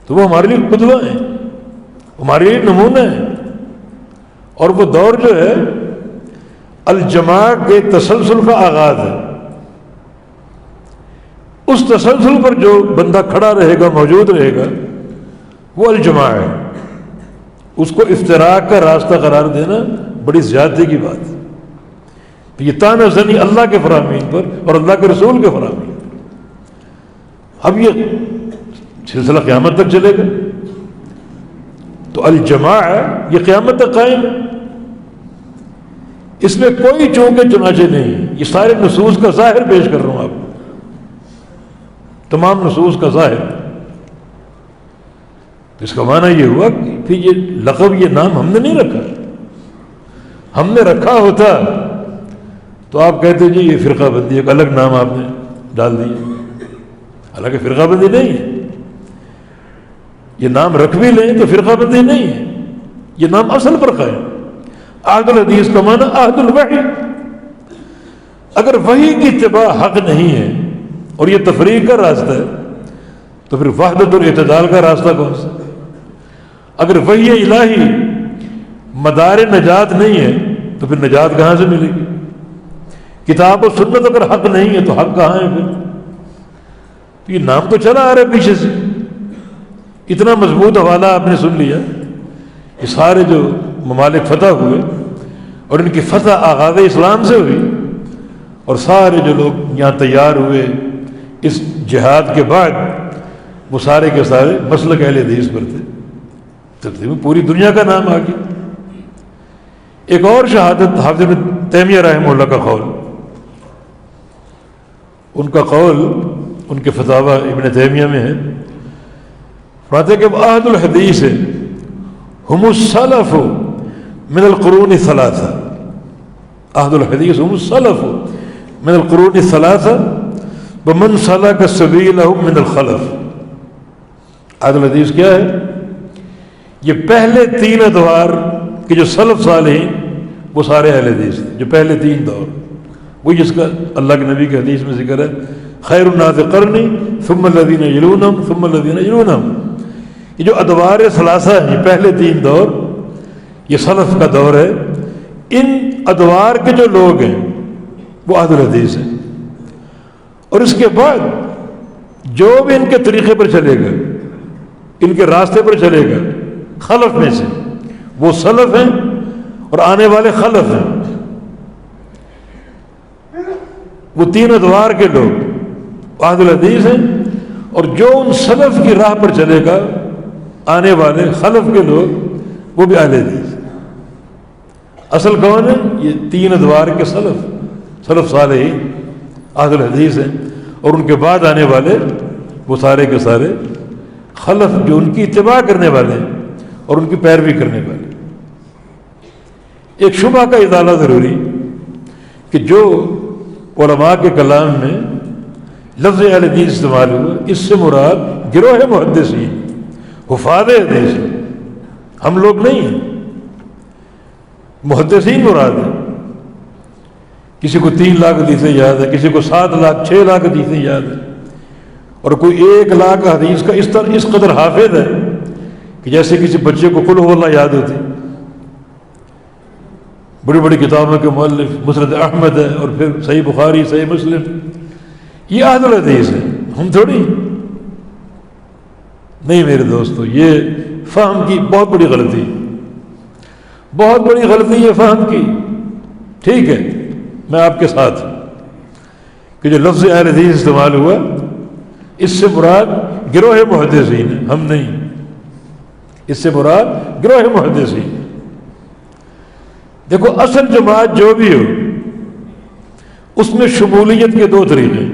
تو وہ ہمارے لیے قدوہ ہیں، ہمارے لیے نمونہ ہیں۔ اور وہ دور جو ہے الجماع کے تسلسل کا آغاز ہے، اس تسلسل پر جو بندہ کھڑا رہے گا، موجود رہے گا، وہ الجماع ہے۔ اس کو افتراق کا راستہ قرار دینا بڑی زیادتی کی بات ہے۔ یہ طعنہ زنی اللہ کے فرامین پر اور اللہ کے رسول کے فرامین پر۔ اب یہ سلسلہ قیامت تک چلے گا، تو الجماع یہ قیامت تک قائم ہے، اس میں کوئی چونکے چنانچہ نہیں۔ یہ سارے نصوص کا ظاہر پیش کر رہا ہوں آپ کو، تمام نصوص کا ظاہر۔ تو اس کا معنی یہ ہوا کہ یہ لقب، یہ نام ہم نے نہیں رکھا، ہم نے رکھا ہوتا تو آپ کہتے جی یہ فرقہ بندی، ایک الگ نام آپ نے ڈال دیا، حالانکہ فرقہ بندی نہیں ہے۔ یہ نام رکھ بھی لیں تو فرقہ بندی نہیں ہے، یہ نام اصل پر قائم۔ عہد الحدیث کا معنی عہد الوحی، اگر وحی کی اتباع حق نہیں ہے اور یہ تفریق کا راستہ ہے تو پھر وحدت اور اعتدال کا راستہ کون سا؟ اگر وحی الہی مدار نجات نہیں ہے تو پھر نجات کہاں سے ملے گی؟ کتاب و سنت اگر حق نہیں ہے تو حق کہاں ہے پھر؟ تو یہ نام تو چلا آ رہا ہے پیچھے سے۔ اتنا مضبوط حوالہ آپ نے سن لیا کہ سارے جو ممالک فتح ہوئے اور ان کی فتح آغاز اسلام سے ہوئی، اور سارے جو لوگ یہاں تیار ہوئے اس جہاد کے بعد وہ سارے کے سارے مسلک اہل حدیث پر تھے، ترتیب میں پوری دنیا کا نام آ گیا۔ ایک اور شہادت حافظ ابن تیمیہ رحمہ اللہ کا قول، ان کا قول ان کے فتاویٰ ابن تیمیہ میں ہے، فرماتے کہ اہل الحدیث ہم السلف من القرون الثلاثہ، اہل الحدیث ہم السلف من القرون الثلاثہ ومن سلک سبیلہم من الخلف۔ اہل الحدیث کیا ہے؟ یہ پہلے تین ادوار کہ جو سلف صالحین وہ سارے اہل حدیث تھے، جو پہلے تین دور، وہی جس کا اللہ کے نبی کے حدیث میں ذکر ہے، خیر الناس قرنی ثم الذین یلونہم ثم الذین یلونہم۔ یہ جو ادوار ثلاثہ ہیں، یہ پہلے تین دور، یہ سلف کا دور ہے۔ ان ادوار کے جو لوگ ہیں وہ اہل الحدیث ہیں، اور اس کے بعد جو بھی ان کے طریقے پر چلے گا، ان کے راستے پر چلے گا خلف میں سے، وہ سلف ہیں اور آنے والے خلف ہیں۔ وہ تین ادوار کے لوگ اہل الحدیث ہیں، اور جو ان سلف کی راہ پر چلے گا آنے والے خلف کے لوگ وہ بھی اہل حدیث ہیں۔ اصل کون ہے؟ یہ تین ادوار کے سلف صالحین اہل الحدیث ہیں، اور ان کے بعد آنے والے وہ سارے کے سارے خلف جو ان کی اتباع کرنے والے ہیں اور ان کی پیروی کرنے والے۔ ایک شبہ کا ازالہ ضروری کہ جو علماء کے کلام میں لفظ اہل حدیث استعمال ہوا، اس سے مراد گروہ محدثین حفاظ حدیث، ہم لوگ نہیں ہیں، محدثین مراد ہے۔ کسی کو 3 لاکھ حدیثیں یاد ہے، کسی کو 7 لاکھ 6 لاکھ حدیثیں یاد ہے، اور کوئی 1 لاکھ حدیث کا اس قدر حافظ ہے کہ جیسے کسی بچے کو قل هو اللہ یاد ہوتی۔ بڑی بڑی کتابوں کے مؤلف مسند احمد ہے، اور پھر صحیح بخاری، صحیح مسلم، یہ اہل الحدیث ہے، ہم تھوڑی۔ نہیں میرے دوستو، یہ فہم کی بہت بڑی غلطی، بہت بڑی غلطی ہے فہم کی۔ ٹھیک ہے، میں آپ کے ساتھ ہوں کہ جو لفظ اہل حدیث استعمال ہوا اس سے مراد گروہ محدثین ہے، ہم نہیں، اس سے مراد گروہ محدثین۔ دیکھو اصل جماعت جو بھی ہو اس میں شمولیت کے 2 طریقے،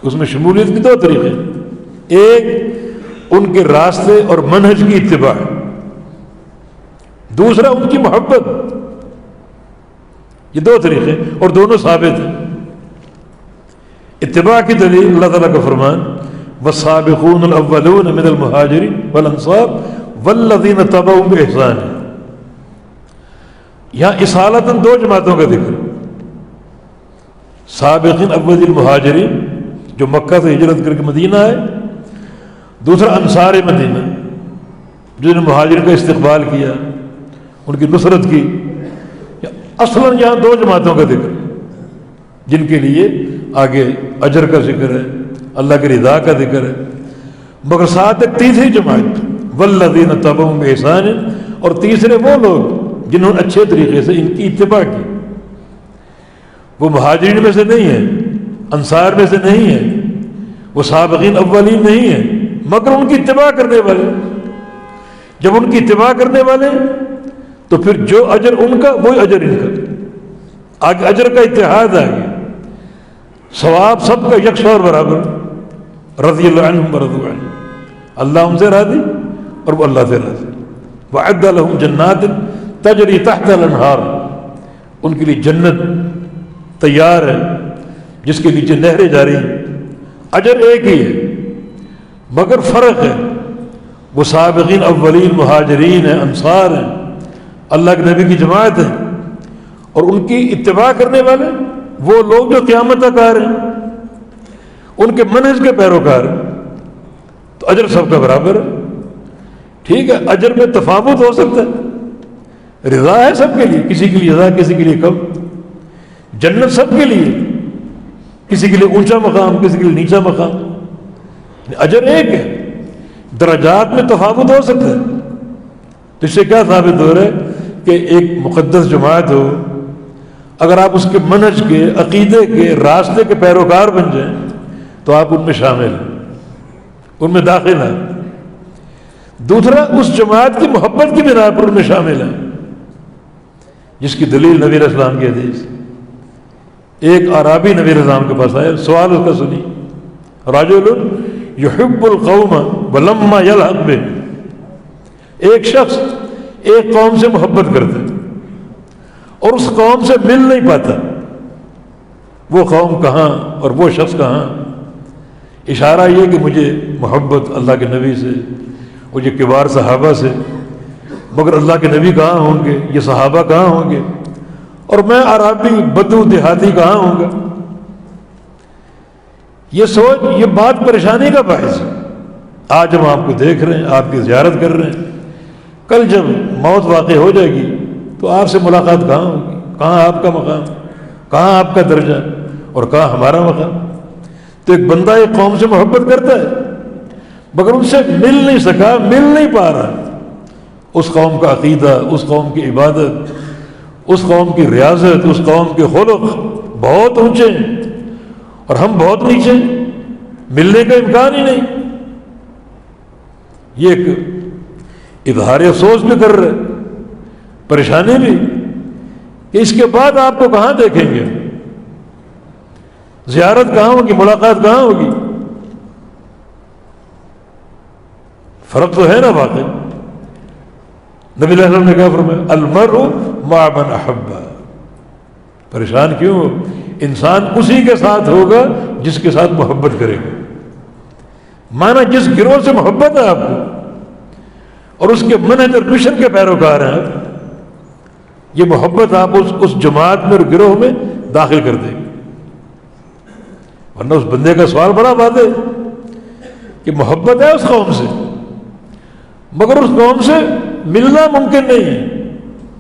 اس میں شمولیت کے 2 طریقے، ایک ان کے راستے اور منہج کی اتباع، دوسرا ان کی محبت۔ یہ 2 طریقے اور دونوں ثابت ہیں۔ اتباع کی دلیل اللہ تعالیٰ کا فرمان والسابقون الاولون من المہاجرین والانصار والذین تبعوہم بإحسان ہے۔ یہاں اصالتاً 2 جماعتوں کا ذکر، سابقین اول المہاجرین جو مکہ سے ہجرت کر کے مدینہ آئے، دوسرا انصار مدینہ جنہوں نے مہاجرین کا استقبال کیا، ان کی نصرت کی۔ اصلاً یہاں 2 جماعتوں کا ذکر جن کے لیے آگے اجر کا ذکر ہے، اللہ کی رضا کا ذکر ہے، مگر ساتھ ایک تیسری جماعت والذین تبعوہم بإحسان، اور تیسرے وہ لوگ جنہوں نے اچھے طریقے سے ان کی اتباع کی۔ وہ مہاجرین میں سے نہیں ہیں، انصار میں سے نہیں ہیں، وہ سابقین اولین نہیں ہیں، مگر ان کی اتباع کرنے والے۔ جب ان کی اتباع کرنے والے تو پھر جو اجر ان کا وہی اجر ان کا، آگے اجر کا اتحاد آ گیا، ثواب سب کا یکساں اور برابر۔ رضی اللہ عنہم ورضوا عنہ، اللہ ان سے راضی اور وہ اللہ سے راضی۔ وعد لہم جنات تجری تحت الانہار، ان کے لیے جنت تیار ہے جس کے نیچے نہریں جاری ہیں۔ اجر ایک ہی ہے مگر فرق ہے، وہ سابقین اولین مہاجرین ہیں، انصار ہیں، اللہ کے نبی کی جماعت ہے، اور ان کی اتباع کرنے والے وہ لوگ جو قیامت تک آ رہے ہیں، ان کے منہج کے پیروکار ہیں، تو اجر سب کا برابر ہے۔ ٹھیک ہے، اجر میں تفاوت ہو سکتا ہے، رضا ہے سب کے لیے، کسی کے لیے رضا، کسی کے لیے کم، جنت سب کے لیے، کسی کے لیے اونچا مقام، کسی کے لیے نیچا مقام، اجر ایک ہے، درجات میں تفاوت ہو سکتا ہے۔ تو اس سے کیا ثابت ہو رہا ہے کہ ایک مقدس جماعت ہو، اگر آپ اس کے منہج کے، عقیدے کے، راستے کے پیروکار بن جائیں تو آپ ان میں شامل ہیں۔ ان میں داخل ہے. دوسرا اس جماعت کی محبت کی بنا پر ان میں شامل ہے، جس کی دلیل نبی علیہ السلام کی حدیث. ایک اعرابی نبی علیہ السلام کے پاس آیا، سوال اس کا سنی، رجل یحب القوم ولما یلحق بہ. ایک شخص ایک قوم سے محبت کرتا ہے اور اس قوم سے مل نہیں پاتا. وہ قوم کہاں اور وہ شخص کہاں؟ اشارہ یہ کہ مجھے محبت اللہ کے نبی سے، مجھے کبار صحابہ سے، مگر اللہ کے نبی کہاں ہوں گے، یہ صحابہ کہاں ہوں گے، اور میں عربی بدو دیہاتی کہاں ہوں گا؟ یہ سوچ، یہ بات پریشانی کا باعث ہے. آج ہم آپ کو دیکھ رہے ہیں، آپ کی زیارت کر رہے ہیں، کل جب موت واقع ہو جائے گی تو آپ سے ملاقات کہاں ہوگی؟ کہاں آپ کا مقام، کہاں آپ کا درجہ اور کہاں ہمارا مقام؟ تو ایک بندہ ایک قوم سے محبت کرتا ہے مگر ان سے مل نہیں سکا، مل نہیں پا رہا. اس قوم کا عقیدہ، اس قوم کی عبادت، اس قوم کی ریاضت، اس قوم کے خلق بہت اونچے ہیں اور ہم بہت نیچے، ملنے کا امکان ہی نہیں. یہ ایک اظہار افسوس بھی کر رہے، پریشانی بھی کہ اس کے بعد آپ کو کہاں دیکھیں گے، زیارت کہاں ہوگی، ملاقات کہاں ہوگی؟ فرق تو ہے نا واقعی. نبی علیہ السلام نے کہا فرمایا المرء مع من احب. پریشان کیوں ہو؟ انسان اسی کے ساتھ ہوگا جس کے ساتھ محبت کرے گا. مانا جس گروہ سے محبت ہے آپ کو اور اس کے منہج اور مشن کے پیروکار ہیں آپ، یہ محبت آپ اس جماعت میں اور گروہ میں داخل کر دے گی. ورنہ اس بندے کا سوال بڑا واضح ہے کہ محبت ہے اس قوم سے مگر اس قوم سے ملنا ممکن نہیں ہے.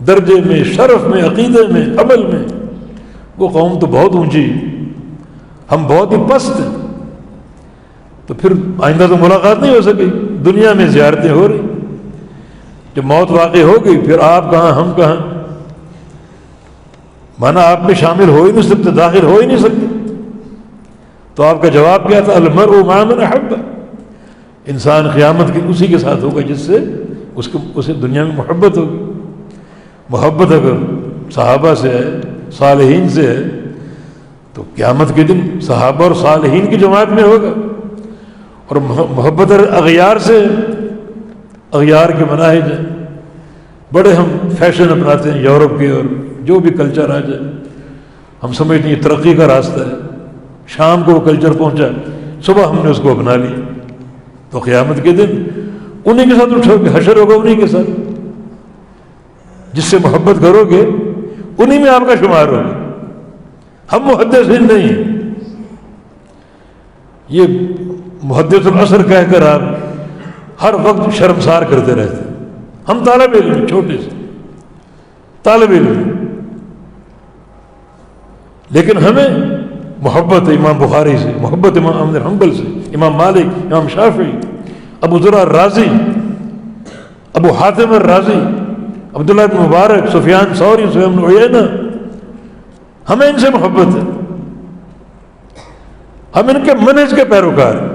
درجے میں، شرف میں، عقیدے میں، عمل میں وہ قوم تو بہت اونچی، ہم بہت ہی پست ہیں. تو پھر آئندہ تو ملاقات نہیں ہو سکی. دنیا میں زیارتیں ہو رہی، جب موت واقع ہو گئی پھر آپ کہاں ہم کہاں؟ مانا آپ میں شامل ہو ہی نہیں سکتے، داخل ہو ہی نہیں سکتے. تو آپ کا جواب کیا تھا؟ المرء مع من احب. انسان قیامت کی اسی کے ساتھ ہوگا جس سے اسے دنیا میں محبت ہوگی. محبت اگر صحابہ سے ہے، صالحین سے ہے، تو قیامت کے دن صحابہ اور صالحین کی جماعت میں ہوگا. اور محبت اغیار سے، اغیار کے مناہج ہیں. بڑے ہم فیشن اپناتے ہیں یورپ کے، اور جو بھی کلچر آ جائے ہم سمجھتے ہیں یہ ترقی کا راستہ ہے. شام کو وہ کلچر پہنچا، صبح ہم نے اس کو اپنا لیا. تو قیامت کے دن انہی کے ساتھ اٹھو گے، حشر ہوگا انہی کے ساتھ. جس سے محبت کرو گے انہی میں آپ کا شمار ہوگا. ہم محدثین نہیں ہیں. یہ محدث العصر کہہ کر آپ ہر وقت شرمسار کرتے رہتے. ہم طالب علم، چھوٹے سے طالب علم، لیکن ہمیں محبت امام بخاری سے، محبت امام احمد بن حنبل سے، امام مالک، امام شافعی، ابو ذرع الرازی، ابو حاتم الرازی، عبداللہ بن مبارک، سفیان ثوری، سفیان بن عیینہ. ہمیں ان سے محبت ہے، ہم ان کے منہج کے پیروکار ہیں.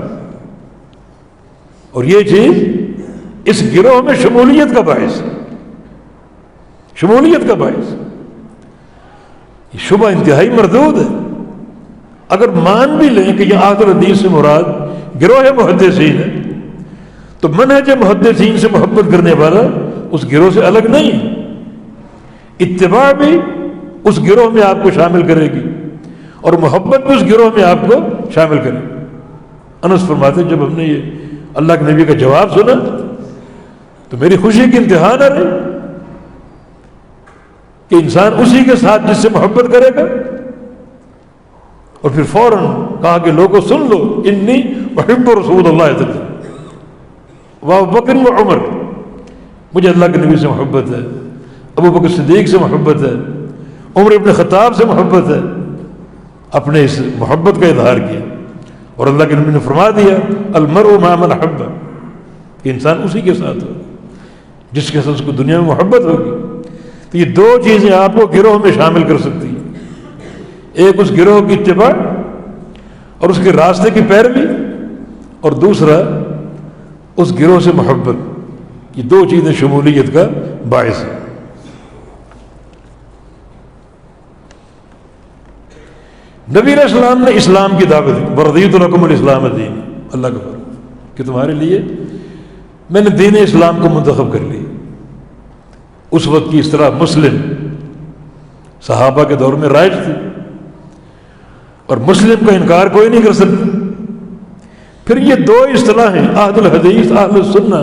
اور یہ چیز اس گروہ میں شمولیت کا باعث ہے، شمولیت کا باعث. یہ شبہ انتہائی مردود ہے. اگر مان بھی لیں کہ یہ اہل الحدیث سے مراد گروہ محدثین ہے تو منہج محدثین سے محبت کرنے والا اس گروہ سے الگ نہیں ہے. اتباع بھی اس گروہ میں آپ کو شامل کرے گی اور محبت بھی اس گروہ میں آپ کو شامل کرے گی. انس فرماتے جب ہم نے یہ اللہ کے نبی کا جواب سنا تو میری خوشی کی انتہا نہ رہی کہ انسان اسی کے ساتھ جس سے محبت کرے گا. اور پھر فوراً کہا کہ لوگوں سن لو، انی محب رسول اللہ تعالی وابوبکر وعمر. مجھے اللہ کے نبی سے محبت ہے، ابو بکر صدیق سے محبت ہے، عمر ابن خطاب سے محبت ہے. اپنے اس محبت کا اظہار کیا اور اللہ کے نبی نے فرما دیا المرء مع من احب، کہ انسان اسی کے ساتھ ہو جس کے ساتھ اس کو دنیا میں محبت ہوگی. تو یہ دو چیزیں آپ کو گروہ میں شامل کر سکتی ہیں، ایک اس گروہ کی اتباع اور اس کے راستے کی پیروی، اور دوسرا اس گروہ سے محبت، یہ دو چیزیں شمولیت کا باعث ہیں۔ نبی علیہ السلام نے اسلام کی دعوت دی، وَرَضِيتُ لَكُمُ الْإِسْلَامَ دِينًا، اللہ کا فرمان کہ تمہارے لیے میں نے دین اسلام کو منتخب کر لیا۔ اس وقت کی اصطلاح مسلم صحابہ کے دور میں رائج تھی، اور مسلم کا انکار کوئی نہیں کر سکتا۔ پھر یہ دو اصطلاحیں اہل الحدیث اہل السنہ،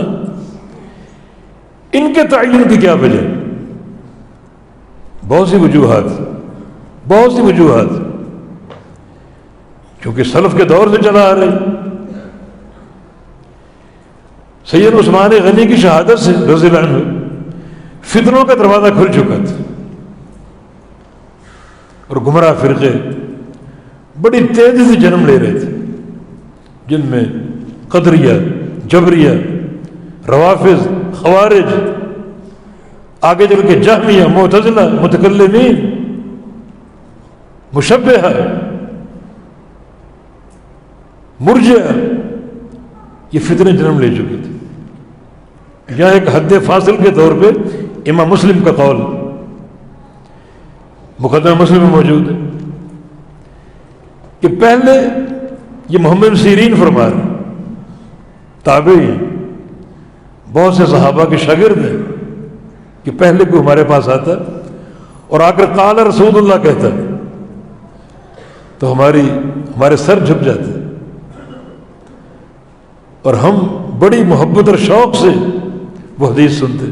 ان کے تعین کی کیا وجہ؟ بہت سی وجوہات، کیونکہ سلف کے دور سے چلا آ رہی۔ سید عثمان غنی کی شہادت سے رضی اللہ عنہ فتنوں کا دروازہ کھل چکا تھا، اور گمراہ فرقے بڑی تیزی سے جنم لے رہے تھے، جن میں قدریہ، جبریہ، روافض، خوارج، آگے چل کے جہمیہ، معتزلہ، متکلمین، مشبہہ، مرجئہ، یہ فتنے جنم لے چکے تھے۔ یہاں ایک حد فاصل کے طور پہ امام مسلم کا قول مقدمہ مسلم میں موجود ہے کہ پہلے یہ محمد بن سیرین فرما رہے ہیں، تابعی ہیں، بہت سے صحابہ کے شاگرد ہیں، کہ پہلے کوئی ہمارے پاس آتا اور آ کر قال رسول اللہ کہتا تو ہمارے سر جھک جاتے، اور ہم بڑی محبت اور شوق سے وہ حدیث سنتے،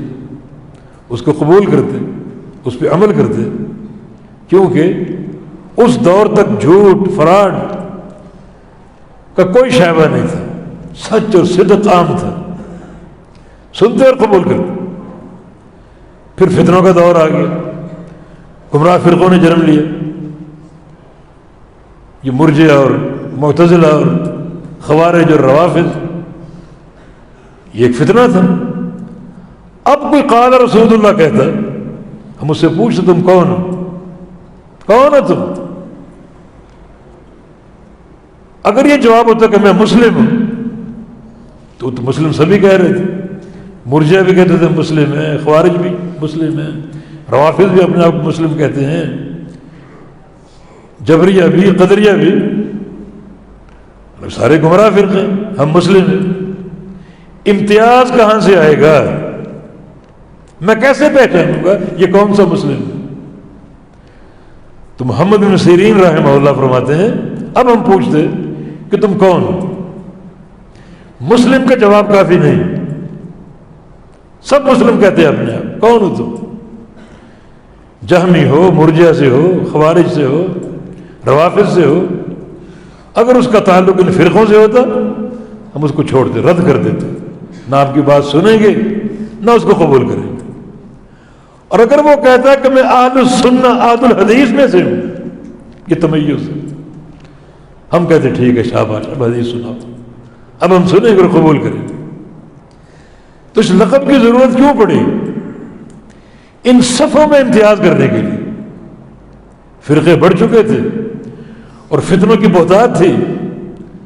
اس کو قبول کرتے، اس پہ عمل کرتے، کیونکہ اس دور تک جھوٹ فراڈ کا کوئی شائبہ نہیں تھا، سچ اور صدق عام تھا، سنتے اور قبول کرتے۔ پھر فتنوں کا دور آ گیا، گمراہ فرقوں نے جنم لیا، یہ مرجئہ اور معتزلہ اور خوارج اور روافض، یہ ایک فتنہ تھا۔ اب کوئی قال رسول اللہ کہتا، ہم اس سے پوچھتے تم کون ہو تم؟ اگر یہ جواب ہوتا کہ میں مسلم ہوں تو مسلم سبھی کہہ رہے تھے، مرجئہ بھی کہتے تھے مسلم ہیں، خوارج بھی مسلم ہیں، روافض بھی اپنے آپ کو مسلم کہتے ہیں، جبریہ بھی، قدریہ بھی، سارے گمراہ فرقے، ہم مسلم ہیں۔ امتیاز کہاں سے آئے گا؟ میں کیسے پہچانوں گا یہ کون سا مسلم ہے؟ تو محمد بن سیرین رحمہ اللہ فرماتے ہیں اب ہم پوچھتے کہ تم کون ہو؟ مسلم کا جواب کافی نہیں، سب مسلم کہتے ہیں اپنے آپ، کون ہو تم؟ جہمی ہو، مرجئہ سے ہو، خوارج سے ہو، روافض سے ہو، اگر اس کا تعلق ان فرقوں سے ہوتا ہم اس کو چھوڑتے، رد کر دیتے، نہ آپ کی بات سنیں گے نہ اس کو قبول کریں گے۔ اور اگر وہ کہتا ہے کہ میں اہل السنہ اہل الحدیث میں سے ہوں، یہ تمیز ہے، ہم کہتے ٹھیک ہے شاباش، اب حدیث سناؤ، اب ہم سنیں گے اور قبول کریں گے۔ تو اس لقب کی ضرورت کیوں پڑی؟ ان صفوں میں امتیاز کرنے کے لیے۔ فرقے بڑھ چکے تھے اور فتنوں کی بہتات تھی،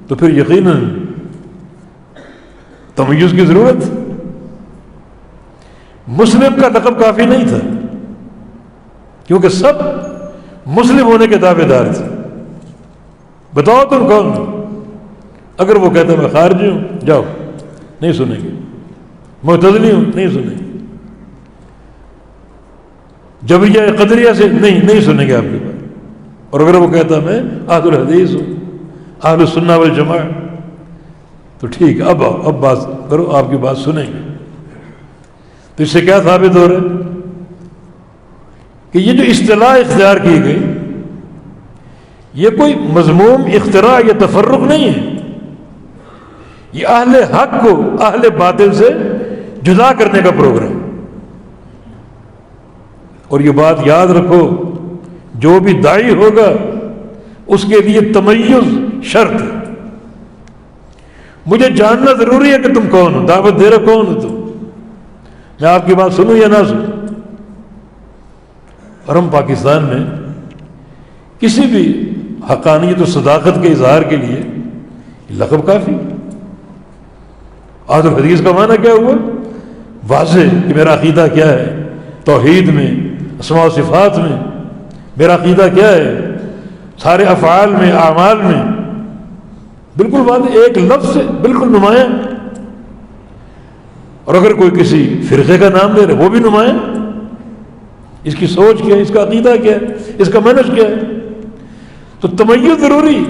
تو پھر یقیناً تمیز کی ضرورت۔ مسلم کا لقب کافی نہیں تھا، کیونکہ سب مسلم ہونے کے دعوے دار تھے۔ بتاؤ تم کون ہو؟ اگر وہ کہتا میں خارجی ہوں، جاؤ، نہیں سنیں گے۔ معتزلی ہوں، نہیں سنیں گے۔ جبریہ قدریہ سے نہیں سنیں گے آپ کی بات۔ اور اگر وہ کہتا میں اہل الحدیث ہوں، اہل السنہ والجماعہ، تو ٹھیک، اب آؤ، اب بات کرو، آپ کی بات سنیں گے۔ تو اس سے کیا ثابت ہو رہا ہے کہ یہ جو اصطلاح اختیار کی گئی، یہ کوئی مذموم اختراع یا تفرق نہیں ہے، یہ اہل حق کو اہل باطل سے جدا کرنے کا پروگرام۔ اور یہ بات یاد رکھو، جو بھی داعی ہوگا اس کے لیے تمیز شرط ہے۔ مجھے جاننا ضروری ہے کہ تم کون ہو، دعوت دے رہے کون ہو تم، میں آپ کی بات سنوں یا نہ سنوں۔ اور ہم پاکستان میں کسی بھی حقانیت و صداقت کے اظہار کے لیے لقب کافی، اہل الحدیث کا معنی کیا ہوا؟ واضح کہ میرا عقیدہ کیا ہے توحید میں، اسماء و صفات میں، میرا عقیدہ کیا ہے سارے افعال میں، اعمال میں، بالکل واضح، ایک لفظ سے بالکل نمایاں۔ اور اگر کوئی کسی فرقے کا نام لے رہے وہ بھی نمایاں، اس کی سوچ کیا ہے، اس کا عقیدہ کیا ہے، اس کا منہج کیا ہے۔ تو تمیز ضروری،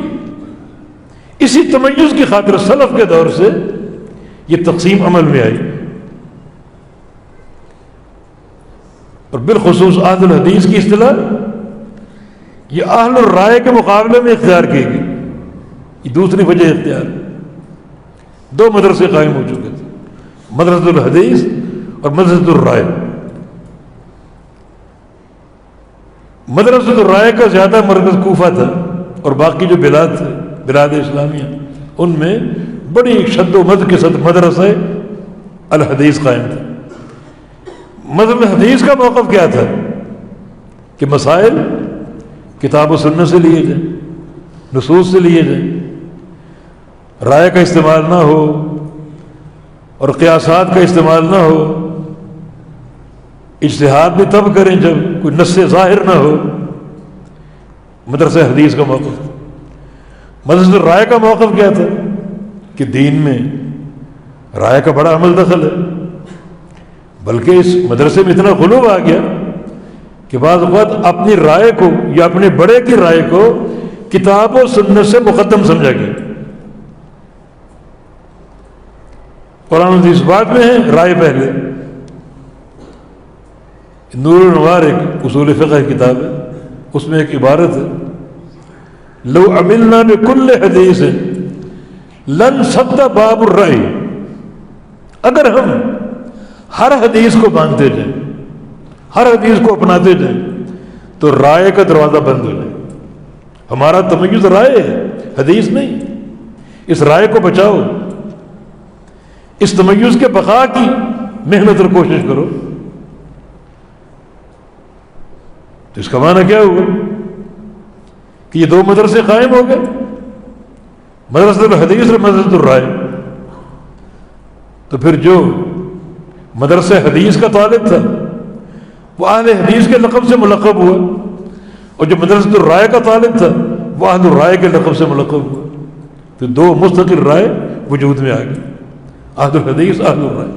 اسی تمیز کی خاطر سلف کے دور سے یہ تقسیم عمل میں آئی، اور بالخصوص اہل الحدیث کی اصطلاح یہ اہل الرائے کے مقابلے میں اختیار کی گئی۔ یہ دوسری وجہ اختیار، دو مدرسے قائم ہو چکے تھے، مدرسۃ الحدیث اور مدرسۃ الرائے۔ مدرسۃ الرائے کا زیادہ مرکز کوفہ تھا، اور باقی جو بلاد تھے، بلاد اسلامیہ، ان میں بڑی شد و مد کے ساتھ مدرسہ الحدیث قائم تھا۔ مدرسہ الحدیث کا موقف کیا تھا کہ مسائل کتاب و سنت سے لیے جائیں، نصوص سے لیے جائیں، رائے کا استعمال نہ ہو اور قیاسات کا استعمال نہ ہو، اجتہاد بھی تب کریں جب کوئی نص ظاہر نہ ہو۔ مدرسہ حدیث کا موقف تھا۔ مدرسہ رائے کا موقف کیا تھا کہ دین میں رائے کا بڑا عمل دخل ہے، بلکہ اس مدرسے میں اتنا غلو آ گیا کہ بعض اوقات اپنی رائے کو یا اپنے بڑے کی رائے کو کتاب و سنت سے مقدم سمجھا گیا۔ قرآن حدیث بعد میں ہے، رائے پہلے۔ نور الانوار ایک اصول فقہ کی کتاب ہے، اس میں ایک عبارت ہے، لو عملنا بکل حدیث لن سد باب الرأی، اگر ہم ہر حدیث کو مانتے جائیں، ہر حدیث کو اپناتے جائیں، تو رائے کا دروازہ بند ہو جائے۔ ہمارا تمیز رائے ہے، حدیث نہیں۔ اس رائے کو بچاؤ، اس تمیز کے بقا کی محنت اور کوشش کرو۔ تو اس کا معنی کیا ہوا کہ یہ دو مدرسے قائم ہو گئے، مدرسۃ الحدیث اور مدرسۃ الرائے۔ تو پھر جو مدرسہ حدیث کا طالب تھا وہ اہل حدیث کے لقب سے ملقب ہوا، اور جو مدرسۃ الرائے کا طالب تھا وہ اہل الرائے کے لقب سے ملقب ہوا۔ تو دو مستقل رائے وجود میں آ گئی، اہل الحدیث، اہل الرائے۔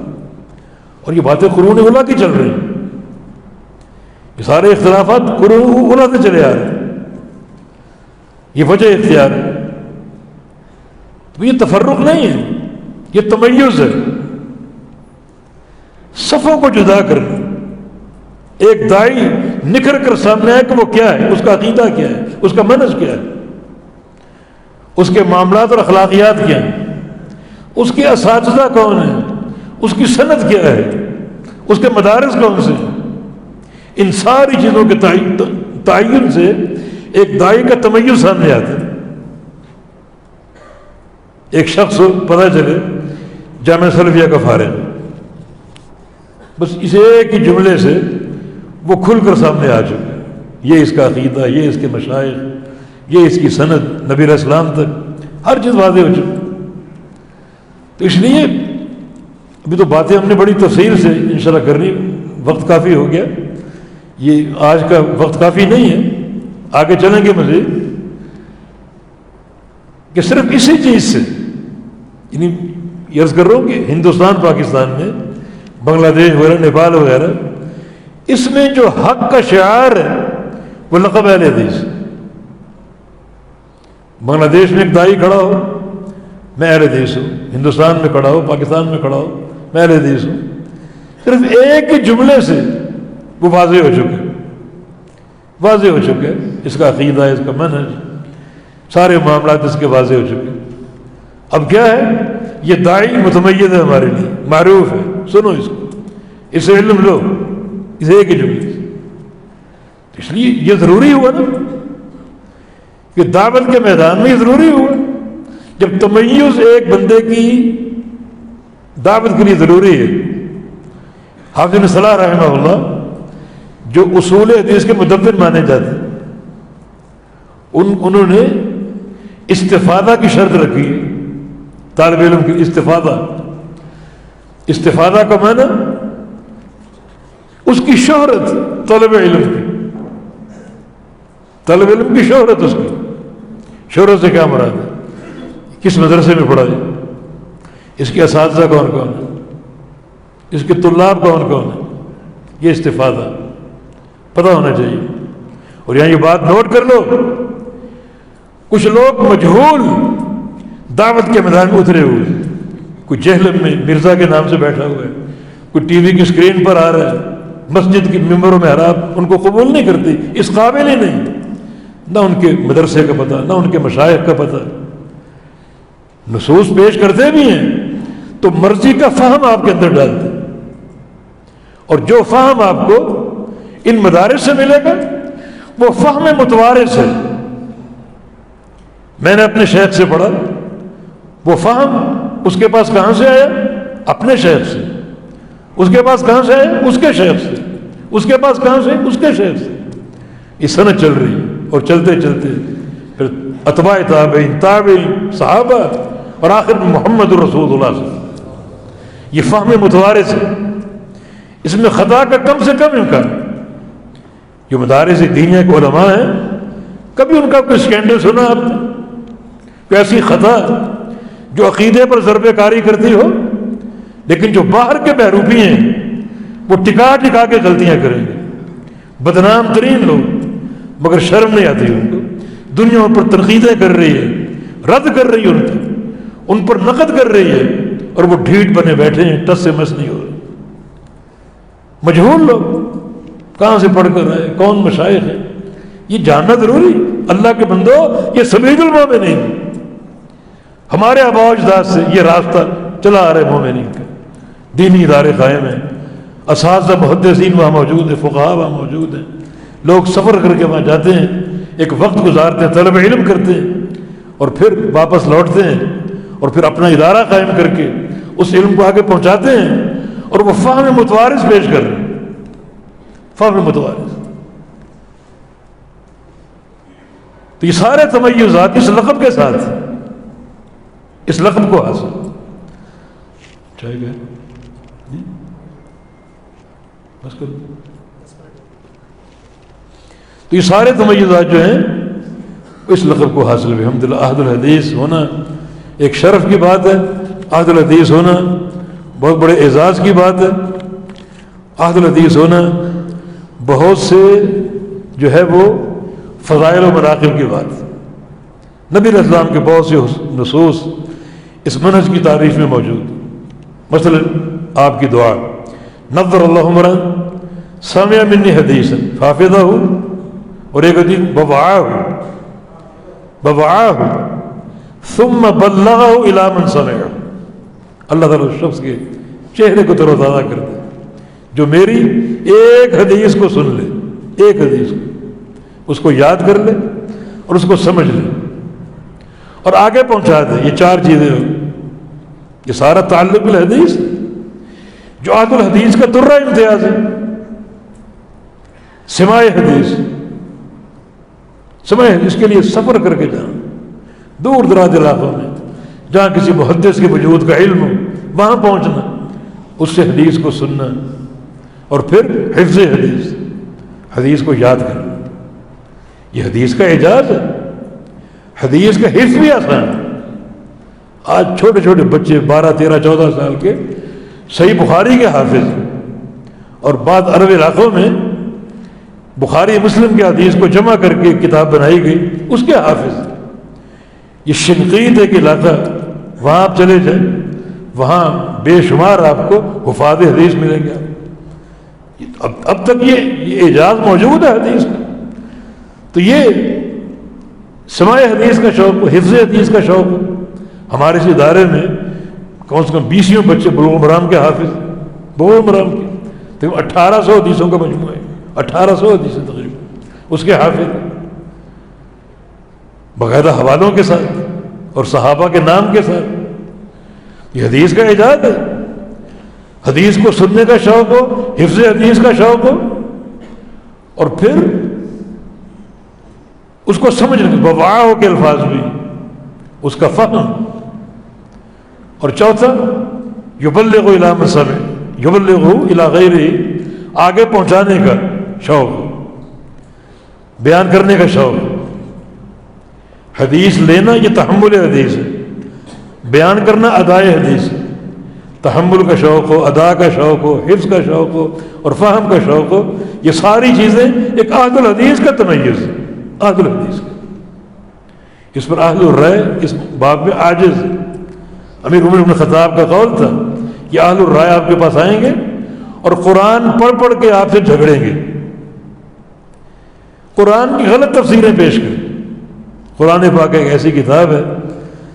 اور یہ باتیں قرون اولیٰ کی چل رہی ہیں، یہ سارے اختلافات قرون اولیٰ سے چلے آ رہے ہیں۔ یہ وجہ اختیار ہے، تو یہ تفرق نہیں ہے، یہ تمیز ہے، صفوں کو جدا کرنا۔ ایک داعی نکھر کر سامنے آئے کہ وہ کیا ہے، اس کا عقیدہ کیا ہے، اس کا منہج کیا ہے، اس کے معاملات اور اخلاقیات کیا ہیں، اس کے اساتذہ کون ہیں، اس کی سند کیا ہے، اس کے مدارس کون سے ہیں۔ ان ساری چیزوں کے تعین سے ایک داعی کا تمیز سامنے آتا ہے۔ ایک شخص کو پتہ چلے جامعہ سلفیہ کا فارغ، بس اس ایک ہی جملے سے وہ کھل کر سامنے آ چکے، یہ اس کا عقیدہ، یہ اس کے مشائخ، یہ اس کی سند نبی علیہ السلام تک، ہر چیز واضح ہو چکی۔ تو اس لیے ابھی تو باتیں ہم نے بڑی تفصیل سے انشاءاللہ کرنی، وقت کافی ہو گیا، یہ آج کا وقت کافی نہیں ہے، آگے چلیں گے مزید، کہ صرف اسی چیز سے، یعنی عرض کر رہا ہوں کہ ہندوستان پاکستان میں، بنگلہ دیش وغیرہ، نیپال وغیرہ، اس میں جو حق کا شعار ہے وہ لقب اہل حدیث۔ بنگلہ دیش میں ایک داعی کھڑا ہو، میں اہل حدیث ہوں، ہندوستان میں کھڑا ہو، پاکستان میں کھڑا ہو، میں اہل حدیث ہوں، صرف ایک ہی جملے سے وہ واضح ہو چکے، واضح ہو چکے، اس کا عقیدہ، اس کا منہج، سارے معاملات اس کے واضح ہو چکے۔ اب کیا ہے، یہ داعی متمیز ہے ہمارے لیے، معروف ہے، سنو اس کو، اس سے علم لو، اسے ایک ہی جملے سے۔ اس لیے یہ ضروری ہوا نا کہ دعوت کے میدان میں یہ ضروری ہوا، جب تمیز ایک بندے کی دعوت کے لیے ضروری ہے۔ حافظ بن صلاح رحمہ اللہ جو اصول حدیث کے مدبر مانے جاتے ہیں، انہوں نے استفادہ کی شرط رکھی ہے، طالب علم کی استفادہ، استفادہ کا معنی اس کی شہرت، طلب علم کی، طلب علم کی شہرت، اس کی شہرت سے کیا مراد ہے؟ کس مدرسے میں پڑھا جائے، اس کے اساتذہ کون کون ہیں، اس کے طلاب کون کون ہیں، یہ استفادہ پتہ ہونا چاہیے۔ اور یہاں یہ بات نوٹ کر لو، کچھ لوگ مجہول دعوت کے میدان میں اترے ہوئے، کوئی جہلم میں مرزا کے نام سے بیٹھا ہوا ہے، کوئی ٹی وی کی اسکرین پر آ رہا ہے، مسجد کی ممبر و محراب ان کو قبول نہیں کرتی، اس قابل ہی نہیں، نہ ان کے مدرسے کا پتہ، نہ ان کے مشائخ کا پتہ، نصوص پیش کرتے بھی ہیں تو مرضی کا فہم آپ کے اندر ڈالتے ہیں، اور جو فہم آپ کو ان مدارس سے ملے گا وہ فہم متوارث ہے۔ میں نے اپنے شیخ سے پڑھا، وہ فہم اس کے پاس کہاں سے آیا؟ اپنے شیخ سے۔ اس کے پاس کہاں سے آیا؟ اس کے شیخ سے۔ اس کے پاس کہاں سے؟ اس کے شیخ سے۔ یہ سند چل رہی ہے، اور چلتے چلتے پھر اتباع تابعین، تابعین، صحابہ، اور آخر میں محمد رسول اللہ صلی اللہ علیہ وسلم۔ یہ فہم متوارث ہے، اس میں خطا کا کم سے کم امکان۔ جو مدارس دینیہ کے علماء ہیں، کبھی ان کا کوئی سکینڈل سنا آپ نے؟ کوئی ایسی خطا جو عقیدے پر ضرب کاری کرتی ہو؟ لیکن جو باہر کے بہروپی ہیں وہ ٹکا ٹکا کے غلطیاں کریں گے، بدنام ترین لوگ، مگر شرم نہیں آتی ان کو، دنیا ان پر تنقیدیں کر رہی ہے، رد کر رہی ہے، ان پر نقد کر رہی ہے، اور وہ ڈھیٹ بنے بیٹھے ہیں، ٹس سے مس نہیں ہو رہے۔ مجہول لوگ کہاں سے پڑھ کر آئے، کون مشائخ ہیں، یہ جاننا ضروری۔ اللہ کے بندو، یہ سبیل المومنین، ہمارے آباء و اجداد سے یہ راستہ چلا آ رہے مومنین کا، دینی ادارے قائم ہیں، اساتذہ محدثین وہاں موجود ہیں، فقہاء وہاں موجود ہیں، لوگ سفر کر کے وہاں جاتے ہیں، ایک وقت گزارتے ہیں، طلب علم کرتے ہیں، اور پھر واپس لوٹتے ہیں، اور پھر اپنا ادارہ قائم کر کے اس علم کو آگے پہنچاتے ہیں، اور وہ فہم متوارث پیش کر رہے ہیں، فہم متوارث۔ تو یہ سارے تمیزات اس لقب کے ساتھ، اس لقب کو حاصل چاہے گئے بس کرو۔ تو یہ سارے تمیزات جو ہیں اس لقب کو حاصل ہوئے، الحمدللہ۔ احد الحدیث ہونا ایک شرف کی بات ہے، احد الحدیث ہونا بہت بڑے اعزاز کی بات ہے، احد الحدیث ہونا بہت سے جو ہے وہ فضائل و مناقب کی بات ہے۔ نبی علیہ السلام کے بہت سے نصوص اس منہج کی تعریف میں موجود، مثلا آپ کی دعا، نظر اللہ عمرا سمع منی حدیثا فحفظہ، اور ایک حدیث بوعاہ ثم بلغہ الی من سمعہ، اللہ تعالیٰ اس شخص کے چہرے کو تر و تازہ کر دے جو میری ایک حدیث کو سن لے، ایک حدیث کو، اس کو یاد کر لے اور اس کو سمجھ لے اور آگے پہنچا دے۔ یہ چار چیزیں ہو، یہ سارا تعلق الحدیث جو احد الحدیث کا درہ امتیاز ہے، سماع حدیث، سماع حدیث کے لیے سفر کر کے جانا، دور دراز علاقوں میں جہاں کسی محدث کے وجود کا علم ہو، وہاں پہنچنا، اس سے حدیث کو سننا، اور پھر حفظ حدیث، حدیث کو یاد کرنا۔ یہ حدیث کا اعجاز ہے، حدیث کا حفظ بھی آسان ہے۔ آج چھوٹے چھوٹے بچے 12 13 14 سال کے صحیح بخاری کے حافظ ہیں، اور بعض عرب علاقوں میں بخاری مسلم کے حدیث کو جمع کر کے کتاب بنائی گئی، اس کے حافظ ہیں۔ یہ شنقیط ایک علاقہ، وہاں آپ چلے جائیں، وہاں بے شمار آپ کو حفاظ حدیث ملیں گے۔ اب تک یہ اعجاز موجود ہے حدیث کا۔ تو یہ سماع حدیث کا شوق، حفظ حدیث کا شوق، ہمارے اس ادارے میں کم سے کم 20 بچے بلوغ المرام کے حافظ، بلوغ المرام کے تقریباً 1800 حدیثوں کا مجموعہ ہے، 1800 حدیثیں تقریباً اس کے حافظ، باقاعدہ حوالوں کے ساتھ اور صحابہ کے نام کے ساتھ۔ یہ حدیث کا اعجاز ہے، حدیث کو سننے کا شوق ہو، حفظ حدیث کا شوق ہو، اور پھر اس کو سمجھنے بواعہ کے الفاظ بھی، اس کا فہم، اور چوتھا یبلغ الی من سمع، یبلغ الی غیرہ، آگے پہنچانے کا شوق، بیان کرنے کا شوق۔ حدیث لینا یہ تحمل حدیث ہے، بیان کرنا ادائے حدیث ہے۔ تحمل کا شوق ہو، ادا کا شوق ہو، حفظ کا شوق ہو اور فہم کا شوق ہو، یہ ساری چیزیں ایک اہل الحدیث کا تمیز ہے، اہل الحدیث کا۔ اس پر اہل الرائے اس باب میں عاجز ہے۔ امیر عمر بن خطاب کا قول تھا کہ اہل الرائے آپ کے پاس آئیں گے اور قرآن پڑھ پڑھ کے آپ سے جھگڑیں گے، قرآن کی غلط تفسیریں پیش کریں۔ قرآن پاک ایک ایسی کتاب ہے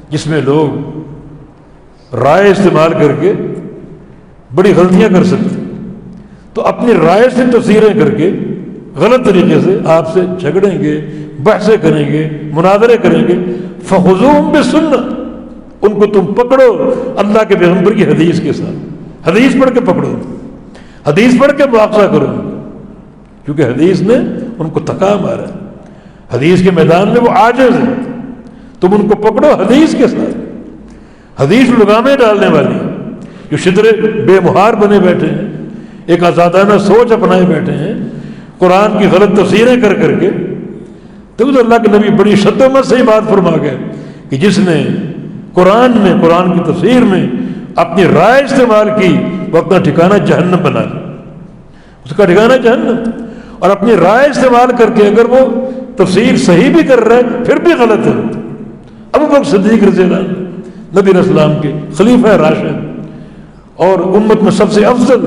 جس میں لوگ رائے استعمال کر کے بڑی غلطیاں کر سکتے، تو اپنی رائے سے تفسیریں کر کے غلط طریقے سے آپ سے جھگڑیں گے، بحثیں کریں گے، مناظرے کریں گے۔ فخذوہم بالسنہ، ان کو تم پکڑو اللہ کے پیغمبر کی حدیث کے ساتھ، حدیث پڑھ کے پکڑو، حدیث پڑھ کے مواخذہ کرو، کیونکہ حدیث نے ان کو تھکا مارا، حدیث کے میدان میں وہ عاجز ہے۔ تم ان کو پکڑو حدیث کے ساتھ، حدیث لگامے ڈالنے والی جو شدر بے مہار بنے بیٹھے ہیں، ایک آزادانہ سوچ اپنائے بیٹھے ہیں، قرآن کی غلط تفسیریں کر کر کے۔ تو اللہ کے نبی بڑی شدت سے ہی بات فرما گئے کہ جس نے قرآن میں، قرآن کی تفسیر میں اپنی رائے استعمال کی وہ اپنا ٹھکانہ جہنم بنا لے، اس کا ٹھکانہ جہنم۔ اور اپنی رائے استعمال کر کے اگر وہ تفسیر صحیح بھی کر رہا ہے پھر بھی غلط ہے۔ ابو بکر صدیق رضی اللہ عنہ نبی علیہ السلام کے خلیفہ راشد اور امت میں سب سے افضل،